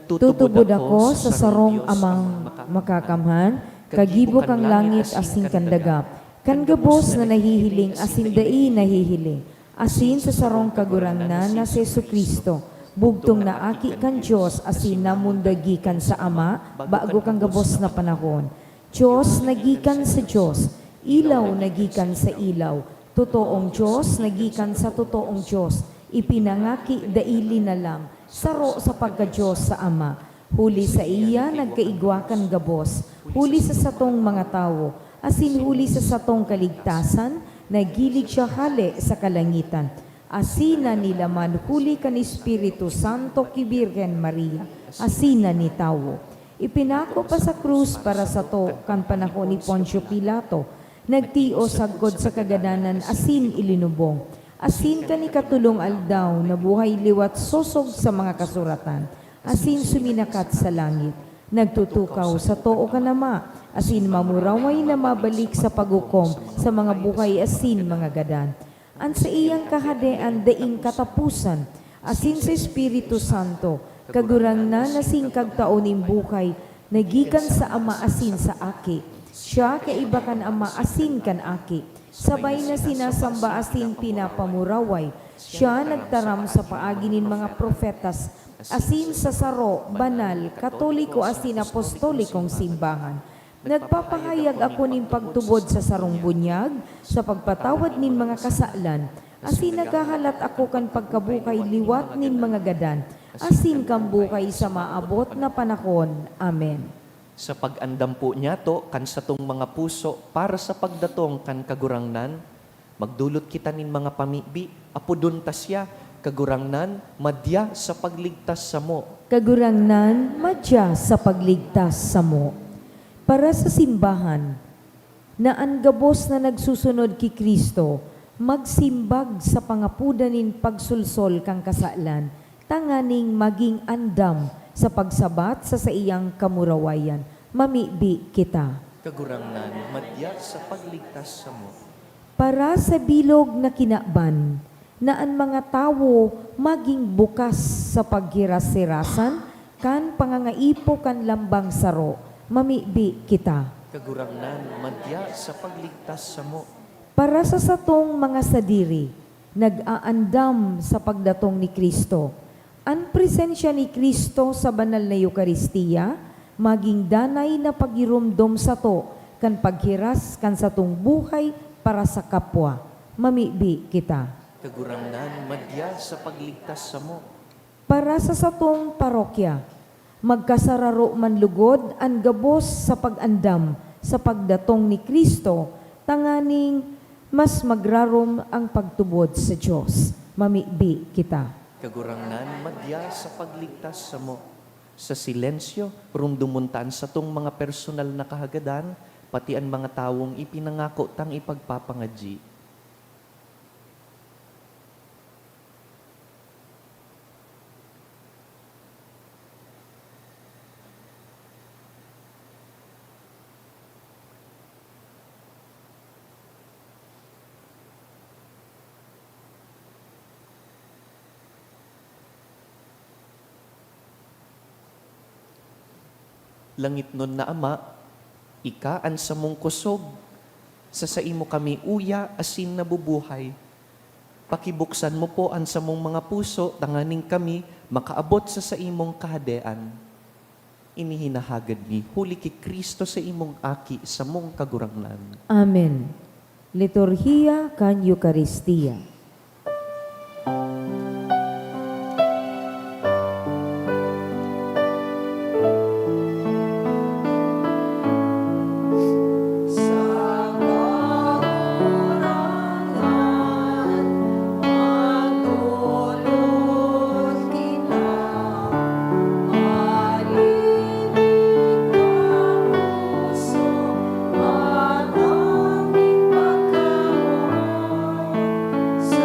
Tutubod ako sa sarong amang makakamhan, kagibo kang langit asin kandagap, kan gabos na nahihiling asin dai nahihiling, asin sa sarong kagurangnan na si Jesucristo, bugtong na aki kan Diyos asin namundagi kan sa Ama, bago kang gabos na panahon. Diyos nagikan sa Diyos, ilaw nagikan sa ilaw, totoong Diyos nagikan sa totoong Diyos, ipinangaki daili na lam, saro sa pagka-Diyos sa Ama. Huli sa iya nagkaigwakan gabos, huli sa satong mga tao, asin huli sa satong kaligtasan, nagilig siya hali sa kalangitan. Asina nila man huli kan Espiritu Santo ki Birhen Maria, asina ni tawo. Ipinako pa sa krus para sa to kan panahon ni Poncio Pilato, nagtio sagkod sa kagadanan asin ilinubong. Asin kani katulong aldaw na buhay liwat sosog sa mga kasuratan, asin suminakat sa langit. Nagtutukaw sa too kanama, asin mamuraway na mabalik sa pagukom sa mga buhay asin mga gadan. An sa iyang kahadean daing katapusan, asin sa Espiritu Santo, kagurang na nasing kagtaoning buhay, nagikan sa Ama asin sa Aki. Siya kaiba kan Ama asin kan Aki. Sabay na sinasamba asin pinapamuraway. Siya nagtaram sa paaginin mga profetas, asin sa saro, banal, katoliko asin apostolikong simbahan. Nagpapahayag ako ning pagtubod sa sarong bunyag, sa pagpatawad nin mga kasalan, asin naghahalat ako kan pagkabukay liwat nin mga gadan, asin kang bukay sa maabot na panahon. Amen. Sa pag-andam po niya to, kan sa tong mga puso, para sa pagdatong kan kagurangnan, magdulot kita nin mga pamibi, apudon tasya, kagurangnan, madya sa pagligtas sa mo. Kagurangnan, madya sa pagligtas sa mo. Para sa simbahan, na ang gabos na nagsusunod ki Kristo, magsimbag sa pangapudanin pagsulsol kang kasalan, tanganing maging andam sa pagsabat sa iyang kamurawayan. Mamibi kita. Kagurangnan, madya sa pagligtas sa mo. Para sa bilog na kinakban, na ang mga tao maging bukas sa paghirasirasan, kan pangangaipo kan lambang saro, mamibi kita. Kagurangnan, madya sa pagligtas sa mo. Para sa satong mga sadiri, nag-aandam sa pagdatong ni Kristo, ang presensya ni Kristo sa banal na Eukaristiya, maging danay na pagirumdom sa to, kan paghiras kan satong buhay para sa kapwa. Mamibi kita. Kagurangnan, madya sa pagligtas sa mo. Para sa satong parokya, magkasararo man lugod ang gabos sa pag-andam sa pagdatong ni Kristo, tanganing mas magrarom ang pagtubod sa Diyos. Mamibi kita. Kagurangnan, madya sa pagligtas sa mo. Sa silensyo, rumdumuntan sa tong mga personal na kahagadan, pati ang mga tawong ipinangako tang ipagpapangadji. Langit nun na Ama, ikaan sa mong kusog, sa imo kami uya asin nabubuhay. Pakibuksan mo po ang sa mong mga puso, tanganing kami makaabot sa imong kahadean. Inihinahagad ni huli ki Kristo sa imong aki sa mong kagurangnan. Amen. Liturhiya kan Eukaristiya. Sa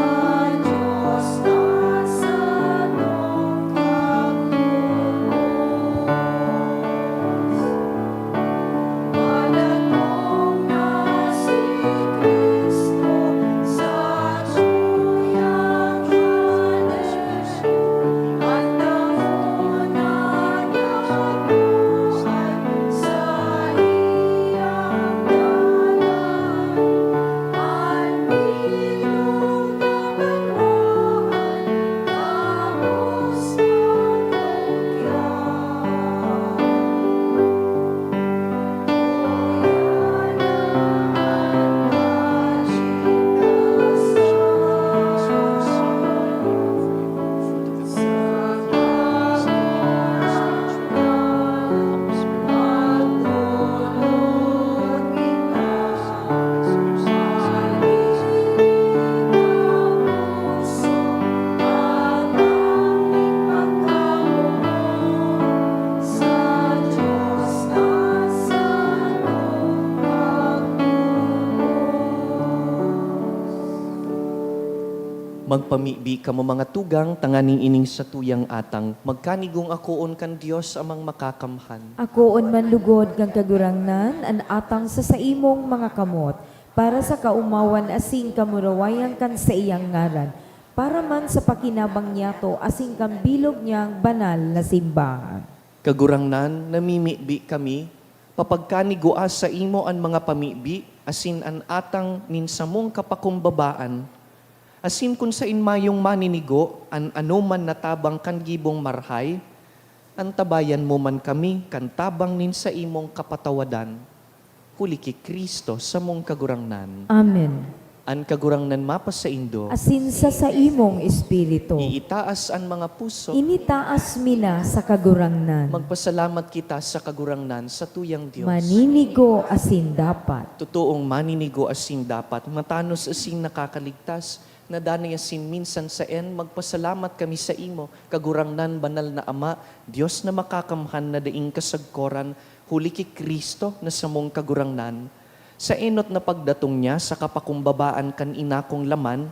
Magpamibi ka mo mga tugang, tanganing ining sa tuyang atang. Magkanigong akoon kan Dios amang makakamhan. Akoon man lugod kang kagurangnan, an atang sa saimong mga kamot, para sa kaumawan asing kamurawayan kan sa iyang ngaran, para man sa pakinabang niyato asing kang bilog niyang banal na simbahan. Kagurangnan, namimibi kami, papagkanigua sa imo an mga pamibi, asin an atang ninsamong kapakumbabaan, asin kun sa inmayong maninigo, an anuman natabang kan gibong marhay, an tabayan mo man kami, kan tabang nin sa imong kapatawadan, huli ki Kristo sa mong kagurangnan. Amen. An kagurangnan mapa sa indo, Asin sa imong espiritu, iitaas an mga puso, initaas mina sa kagurangnan, magpasalamat kita sa kagurangnan sa tuyang Diyos. maninigo asin dapat. Totoong maninigo asin dapat, matanos asin nakakaligtas, na danay asin minsan sa magpasalamat kami sa imo, kagurangnan banal na Ama, Diyos na makakamhan na daing kasagkoran, huli ki Kristo na samong kagurangnan. Sa enot na pagdatong niya sa kapakumbabaan kan inakong laman,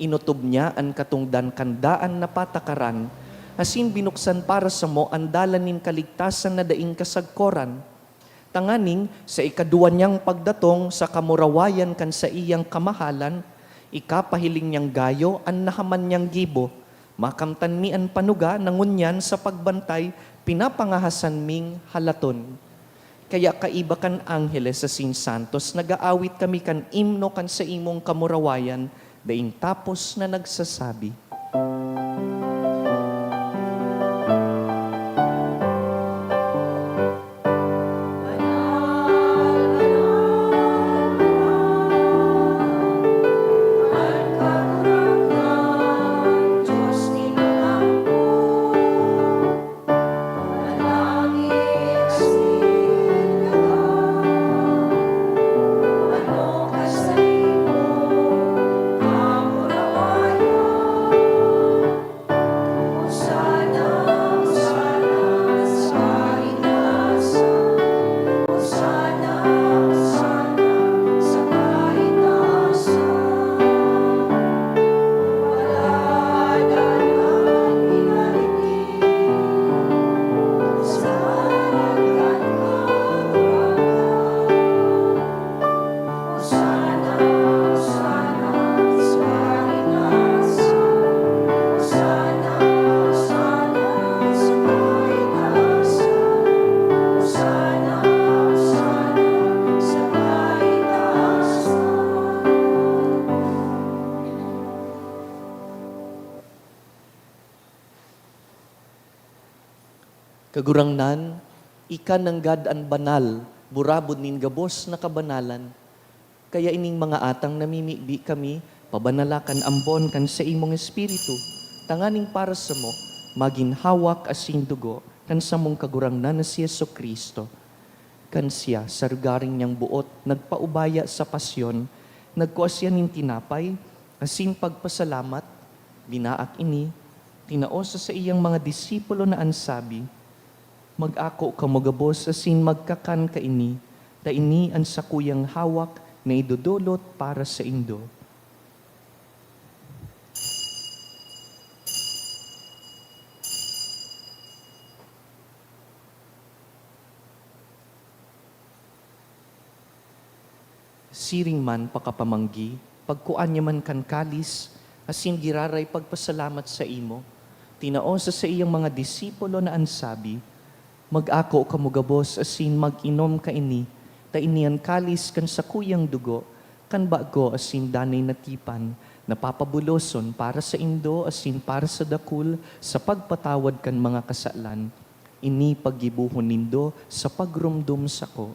inutob niya ang katungdan kandaan na patakaran, asin binuksan para sa mo ang dalanin kaligtasan na daing kasagkoran. Tanganing sa ikaduan niyang pagdatong sa kamurawayan kan sa iyang kamahalan, ikapahiling niyang gayo ang nahaman niyang gibo, makamtan mi ang panuga nangunyan sa pagbantay, pinapangahasan ming halaton. Kaya kaiba kan angheles sa sin santos, nagaawit kami kan imno kan sa imong kamurawayan, daing tapos na nagsasabi. Kagurangnan, ika nanggad an banal, burabod nin gabos na kabanalan. Kaya ining mga atang namimibi kami, pabanalakan ambon kan sa imong espiritu, tanganing para sa mo, maginhawak asin dugo, kan sa mong kagurangnan na si Yesu Kristo. Kan siya, sargaring niyang buot, nagpaubaya sa pasyon, nagkuasya nin tinapay, asin pagpasalamat, binaak ini, tinaosa sa iyang mga disipulo na ansabi, mag-ako ka magabos asin magkakan ka ini, da ini ang sakuyang hawak na idudulot para sa indo. Siring man pakapamanggi, pagkuan niya man kan kalis, asin giraray pagpasalamat sa imo, tinaosa sa iyang mga disipulo na ansabi, mag-ako kamugabos asin mag-inom ka ini, ta inian kalis kan sa kuyang dugo, kan bago asin danay natipan, napapabuloson para sa indo asin para sa dakul, sa pagpatawad kan mga kasalan, ini paggibuhon nindo sa pagrumdum sako.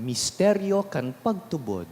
Misteryo kan pagtubod.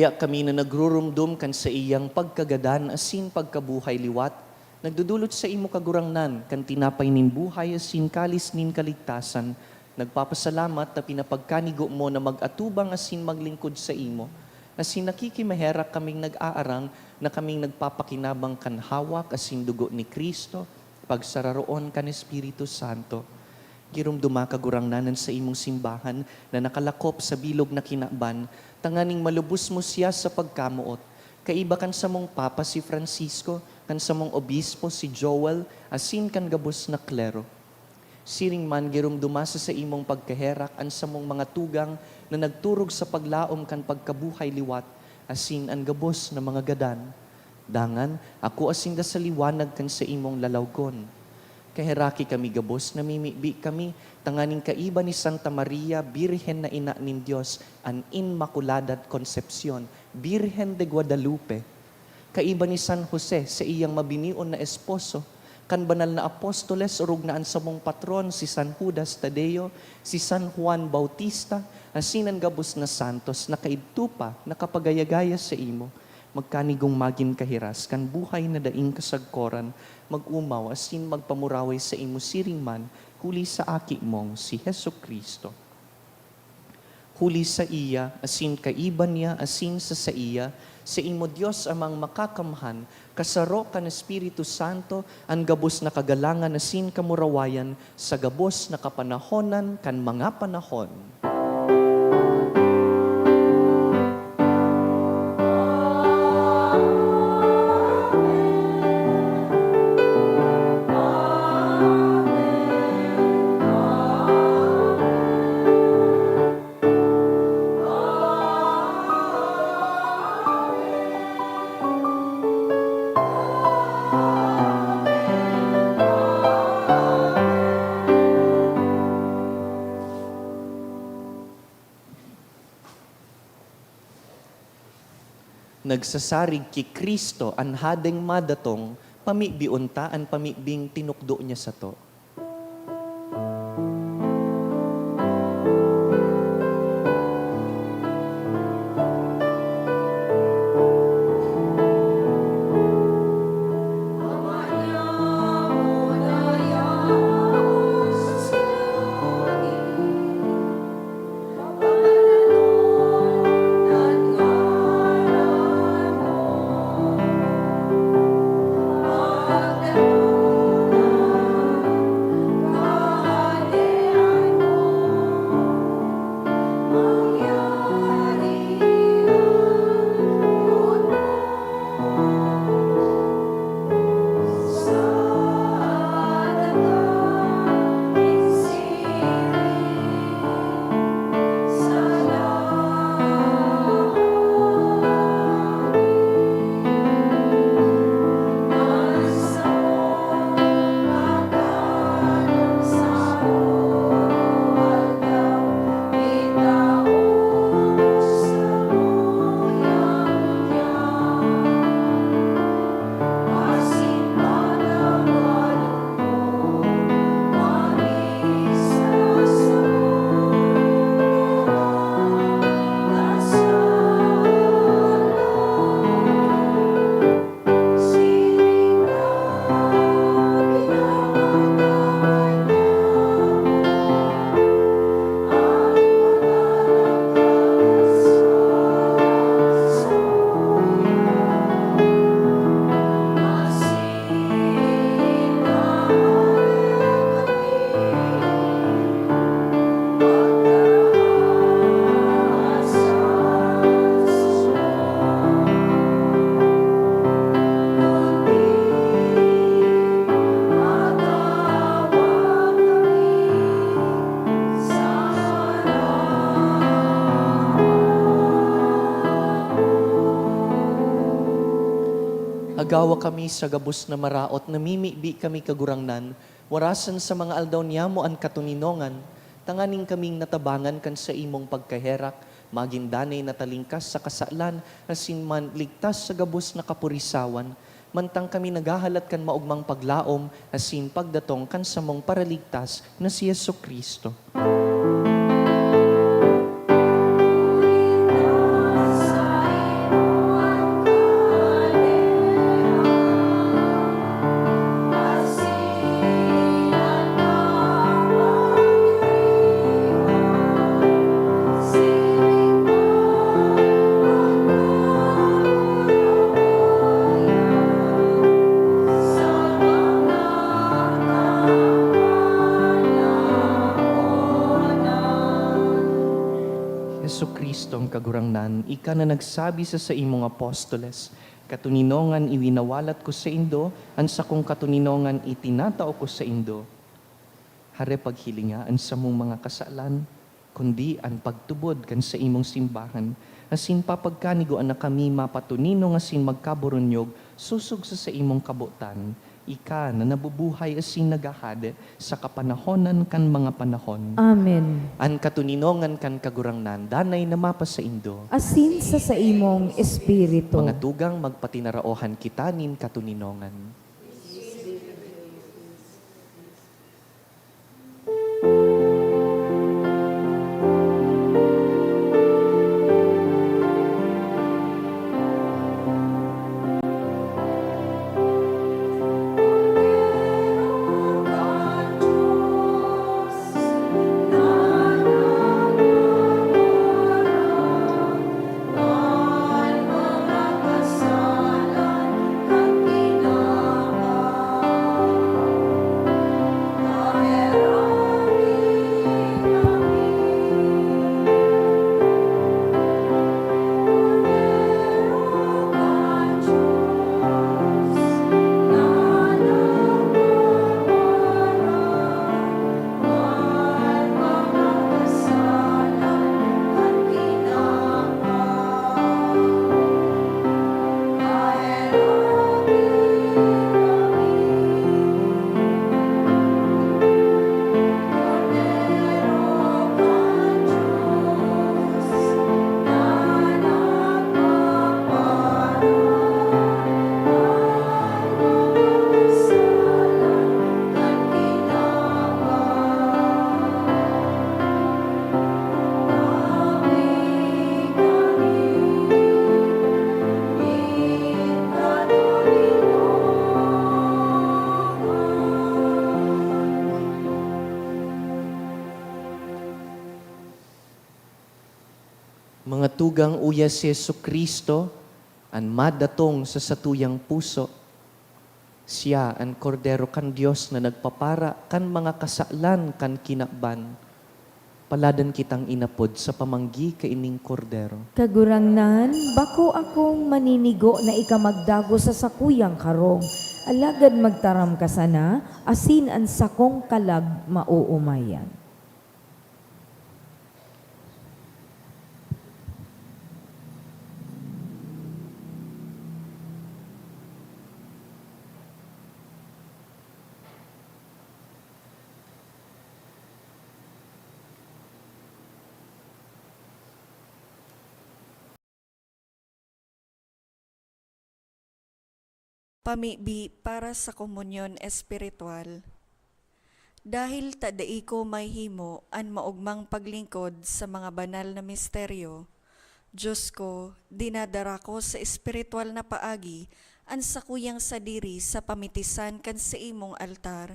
Kaya kami na nagrurumdum kan sa iyang pagkagadan asin pagkabuhay liwat, nagdudulot sa imo kagurangnan, kan tinapay nin buhay asin kalis nin kaligtasan, nagpapasalamat na pinapagkanigo mo na mag-atubang asin maglingkod sa imo, asin nakikimaherak kaming nag-aarang na kaming nagpapakinabang kan hawak asin dugo ni Kristo, pagsararoon kan Espiritu Santo. Girumduma kagurangnanan sa imong simbahan na nakalakop sa bilog na kinaban, tanganing malubos mo siya sa pagkamuot. Kaiba kan sa mong Papa si Francisco, kan sa mong Obispo si Joel, asin kan gabos na klero. Siring man girumduma sa imong pagkaherak an sa mong mga tugang na nagturog sa paglaom kan pagkabuhay liwat, asin an gabos na mga gadan. Dangan, ako asin da sa liwanag kan sa imong lalawgon. Kaheraki kami gabos, namimibi kami, tanganing kaiba ni Santa Maria, Birhen na ina nin Diyos, an Inmaculada Concepcion, Birhen de Guadalupe. Kaiba ni San Jose sa iyang mabinion na esposo, kan banal na apostoles, urog naan sa mong patron, si San Judas Tadeo, si San Juan Bautista, asinan gabos na santos, na kaidtupa, nakapagayagaya sa imo, magkanigong magin kahiras, kan buhay na daing kasagkoran, mag-umaw, asin magpamuraway sa imo siring man, huli sa aki mong si Heso Kristo. Huli sa iya, asin kaiban niya, asin sa iya, sa imo Diyos amang makakamhan, kasaro kan Espiritu Santo, ang gabos na kagalangan, asin kamurawayan, sa gabos na kapanahonan, kan mga panahon. Nagsasarig ki Kristo an hadeng madatong, pamibiunta an pamibing tinukdo niya sa to. Agawa kami sa gabos na maraot, namimibi kami kagurangnan, warasan sa mga aldaw niyamo an katuninongan, tanganing kaming natabangan kan sa imong pagkaherak, magindanay na talingkas sa kasalan, asin man ligtas sa gabos na kapurisawan, mantang kami nagahalat kan maugmang paglaom, asin pagdatong kan sa mong paraligtas na si Yesu Kristo. Kristo ang kagurangnan, ika na nagsabi sa imong apostoles, katuninongan iwinawalat ko sa indo, an sa kong katuninongan itinatao ko sa indo. Hare paghilingaan sa mong mga kasalan, kundi ang pagtubod kan sa imong simbahan, asin papagkanigo na kami mapatunino asin magkaburunyog, susog sa imong kabutan, ika na nabubuhay asin nagahade sa kapanahonan kan mga panahon. Amen. An katuninongan kan kagurangnan, danay na mapa sa indo. Asin sa imong espiritu. Mga tugang magpatinaraohan kita nin katuninongan. Mga tugang uya si Jesucristo, an madatong sa satuyang puso. Siya ang kordero kan Dios na nagpapara kan mga kasalan kan kinakban. Paladan kitang inapod sa pamanggi kaining kordero. Kagurangnan, bako akong maninigo na ikamagdago sa sakuyang karong. Alagad magtaram ka sana, asin ang sakong kalag mauumayan. Pamibi para sa komunyon espiritual. Dahil tadai ko may himo an maugmang paglingkod sa mga banal na misteryo, Diyos ko, dinadara ko sa espiritual na paagi an sakuyang sadiri sa pamitisan kan sa imong altar.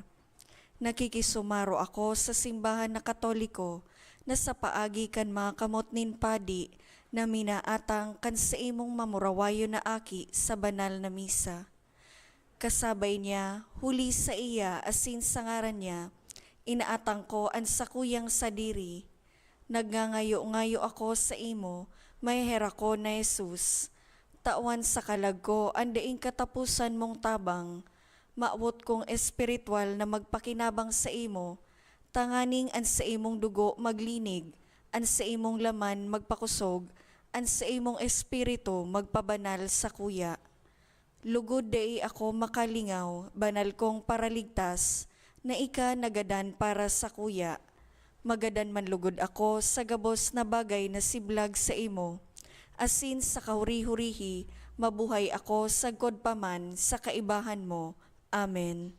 Nakikisumaro ako sa simbahan na Katoliko na sa paagi kan mga kamot nin padi na minaatang kan sa imong mamurawayo na aki sa banal na misa. Kasabay niya, huli sa iya asin sa ngaran niya, inaatang ko ang sakuyang sadiri. Nagngangayo-ngayo ako sa imo, may hera ko na Jesus. Tawan sa kalag ko, andaing katapusan mong tabang. Maawot kong espiritual na magpakinabang sa imo, tanganing an sa imong dugo maglinig, an sa imong laman magpakusog, an sa imong espiritu magpabanal sa kuya. Lugod dai ako makalingaw, banal kong paraligtas, na ika nagadan para sa kuya. Magadan man lugod ako sa gabos na bagay na siblag sa imo. Asin sa kahuri-hurihi, mabuhay ako sa godpaman sa kaibahan mo. Amen.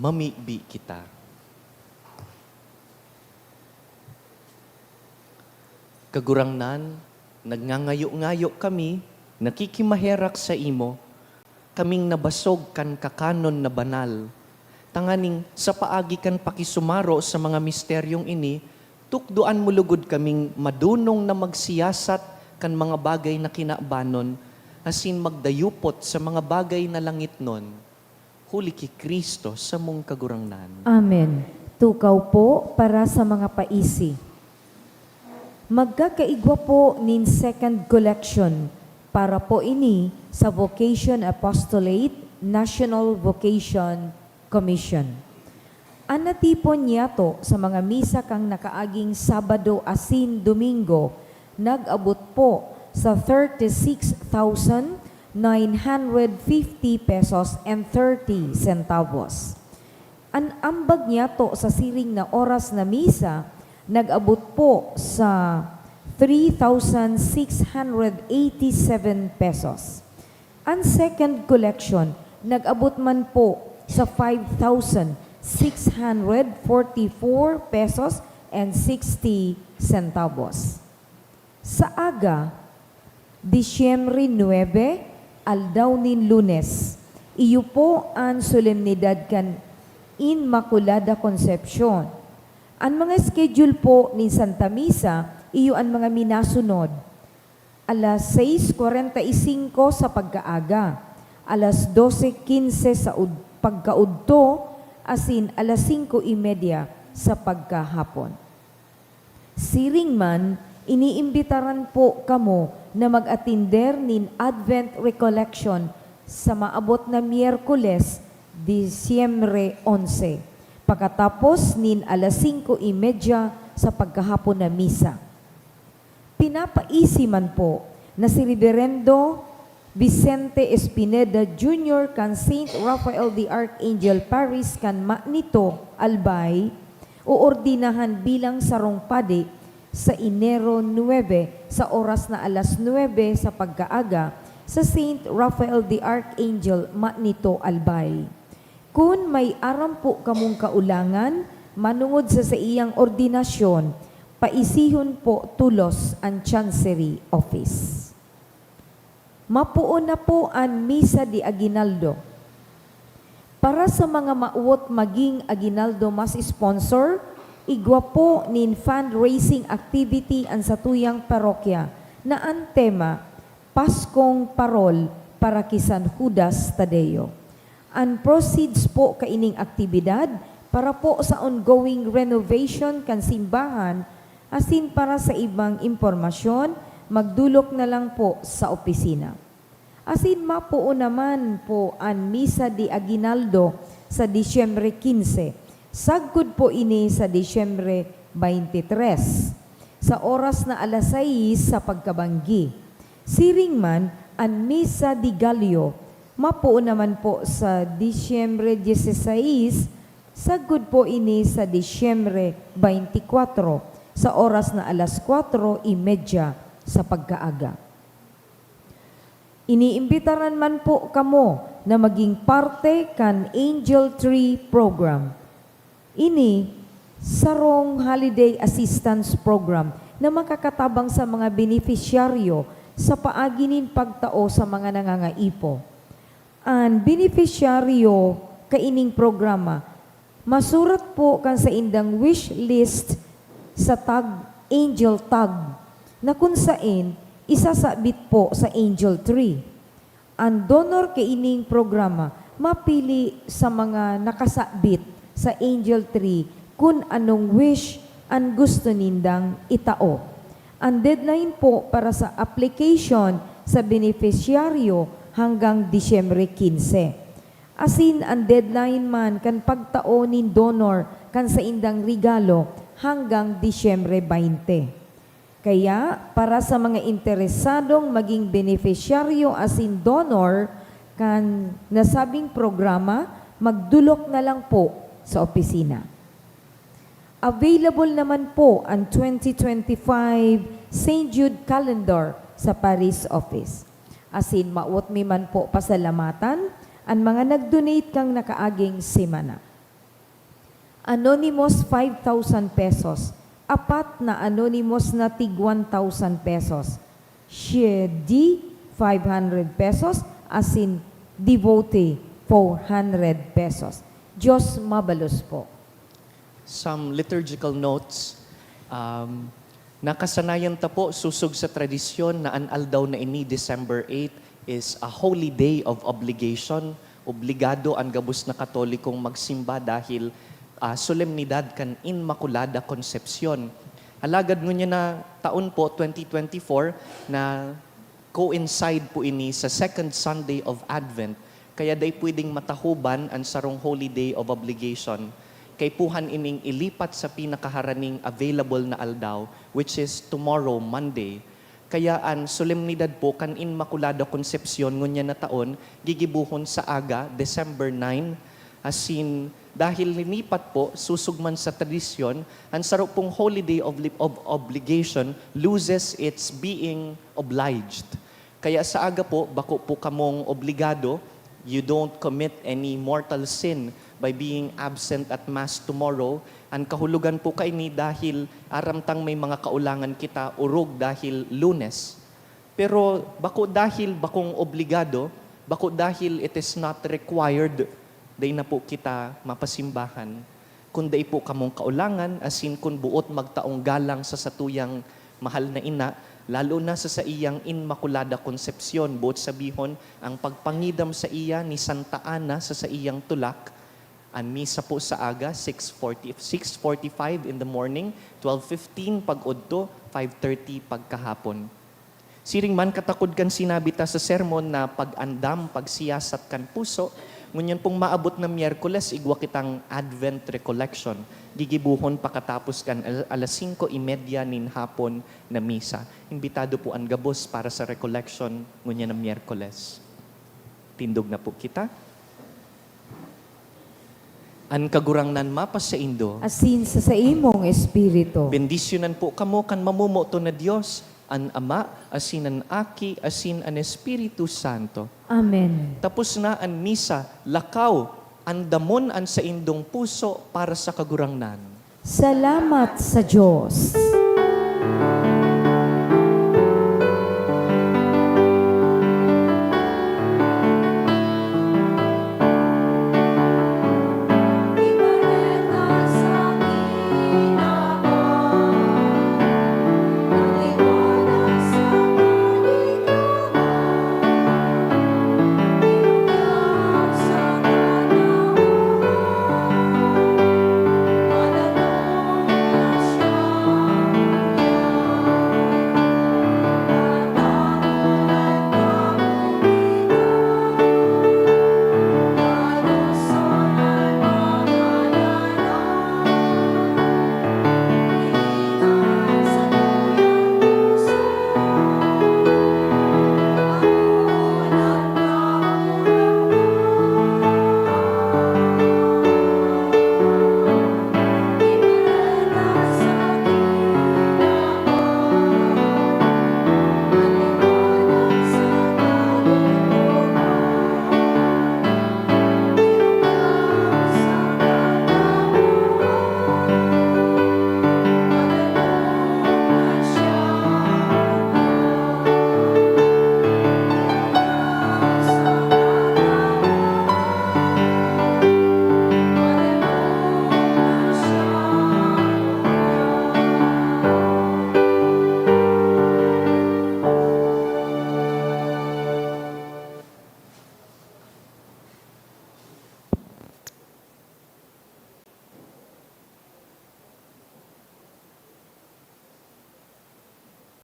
mamibi kita. Kagurangnan, nagngangayo-ngayo kami, nakikimaherak sa imo, kaming nabasog kan kakanon na banal. Tanganing sa paagi kan pakisumaro sa mga misteryong ini, tukduan mo lugod kaming madunong na magsiyasat kan mga bagay na kinabanon, asin magdayupot sa mga bagay na langit nun. Huli ki Kristo sa mong kagurangnan. Amen. Tukaw po para sa mga paisi. Magkakaigwa po nin second collection para po ini sa Vocation Apostolate National Vocation Commission. Anatipon niya to sa mga misa kang nakaaging Sabado asin Domingo, nag-abot po sa 36,950 pesos and 30 centavos. Ang ambag niya to sa siring na oras na misa, nag-abot po sa 3,687 pesos. Ang second collection, nag-abot man po sa 5,644 pesos and 60 centavos. Sa aga, Disyembre 9, aldaw nin Lunes, iyo po ang solemnidad kan Inmaculada Concepcion. Ang mga schedule po ni Santa Misa, iyo ang mga minasunod. Alas 6:45 sa pagkaaga, alas 12:15 sa pagkaudto, asin alas 5:30 sa pagkahapon. Siring man, iniimbitaran po kamo na mag-atinder nin Advent Recollection sa maabot na Miyerkules, Disyembre 11. Pagkatapos nin alas 5:30 sa pagkahapon na misa. Pinapaisi man po na si Reverendo Vicente Espineda Jr. kan St. Raphael the Archangel Parish kan Magnito, Albay, uordinahan bilang sarong padi sa Enero 9 sa oras na alas 9 sa pagkaaga sa St. Raphael the Archangel, Magnito, Albay. Kung may aram po kamong kaulangan, manungod sa iyang ordinasyon, paisihon po tulos ang Chancery Office. Mapuon na po ang Misa di Aguinaldo. Para sa mga mauwot maging Aguinaldo mas sponsor, igwa po nin fundraising activity ang satuyang parokya na ang tema, Paskong Parol para kay San Judas Tadeo. Ang proceeds po kaining aktibidad para po sa ongoing renovation kan simbahan, asin para sa ibang impormasyon, magdulok na lang po sa opisina. Asin mapuo naman po ang Misa di Aguinaldo sa Disyembre 15. Sagkod po ini sa Disyembre 23 sa oras na alas 6 sa pagkabanggi. Siring man ang Misa di Gallio, mapuo naman po sa Disyembre 16, sagkod po ini sa Disyembre 24 sa oras na alas 4:30 sa pagkaaga. Iniimbitaran man po kamo na maging parte kan Angel Tree Program. Ini sarong holiday assistance program na makakatabang sa mga beneficiaryo sa paaginin pagtao sa mga nangangaipo. Ang beneficiaryo kaining programa, masurat po kan sa indang wish list sa tag Angel Tag na kung saan isasabit po sa Angel Tree. Ang donor kaining programa mapili sa mga nakasabit sa Angel Tree kung anong wish ang gusto nindang itao. Ang deadline po para sa application sa beneficiaryo hanggang Disyembre 15. Asin ang deadline man kan pagtao nin donor kan sa indang regalo hanggang Disyembre 20. Kaya para sa mga interesadong maging beneficiaryo asin donor kan nasabing programa, magdulok na lang po sa opisina. Available naman po ang 2025 St. Jude Calendar sa Paris Office. Asin mauot mi man po pasalamatan ang mga nag-donate kang nakaaging semana. Anonymous 5,000 pesos. Apat na anonymous na tig 1,000 pesos. Shedi 500 pesos. As in, devotee 400 pesos. Diyos mabalos po. Some liturgical notes. Nakasanayan ta po susog sa tradisyon na an aldaw na ini December 8 is a holy day of obligation. Obligado ang gabus na Katolikong magsimba dahil solemnidad kan Inmaculada Concepcion. Alagad ngunya na taon po 2024 na coincide po ini sa second Sunday of Advent. Kaya day pwedeng matahuban ang sarong holy day of obligation. Kay puhan ining ilipat sa pinakaharaning available na aldaw, which is tomorrow, Monday. Kaya ang solemnidad po kan Inmaculada Concepcion ngunya na taon, gigibuhon sa aga, December 9, asin dahil linipat po, susugman sa tradisyon, ang sarap pong holiday of obligation loses its being obliged. Kaya sa aga po, bako po kamong obligado, you don't commit any mortal sin by being absent at Mass tomorrow. Ang kahulugan po kaini dahil aramtang may mga kaulangan kita, urog dahil Lunes. Pero bako dahil bakong obligado, bako dahil it is not required, day na po kita mapasimbahan. Kung day po kamong kaulangan, asin kung buot magtaong galang sa satuyang mahal na ina, lalo na sa iyang Inmaculada Concepcion, buot sabihon, ang pagpangidam sa iya ni Santa Ana sa iyang tulak, ang misa po sa aga, 6:45 in the morning, 12:15 pag-udto, 5:30 pagkahapon. Siring man katakod kan sinabi ta sa sermon na pag-andam, pagsiyasat kan puso, ngunyan pong maabot na Miyerkules, igwa kitang Advent Recollection. Gigibuhon pakatapos kan alas 5:30 nin hapon na misa. Imbitado po ang gabos para sa recollection ngunyan na Miyerkules. Tindog na po kita. An kagurangnan mapas sa Indo. Asin sa imong espiritu. Bendisyonan po kamo kan mamumuto na Dios, an Ama, asin an Aki, asin an Espiritu Santo. Amen. Tapos na ang misa, lakaw, ang damon ang sa indong puso para sa kagurangnan. Salamat sa Diyos.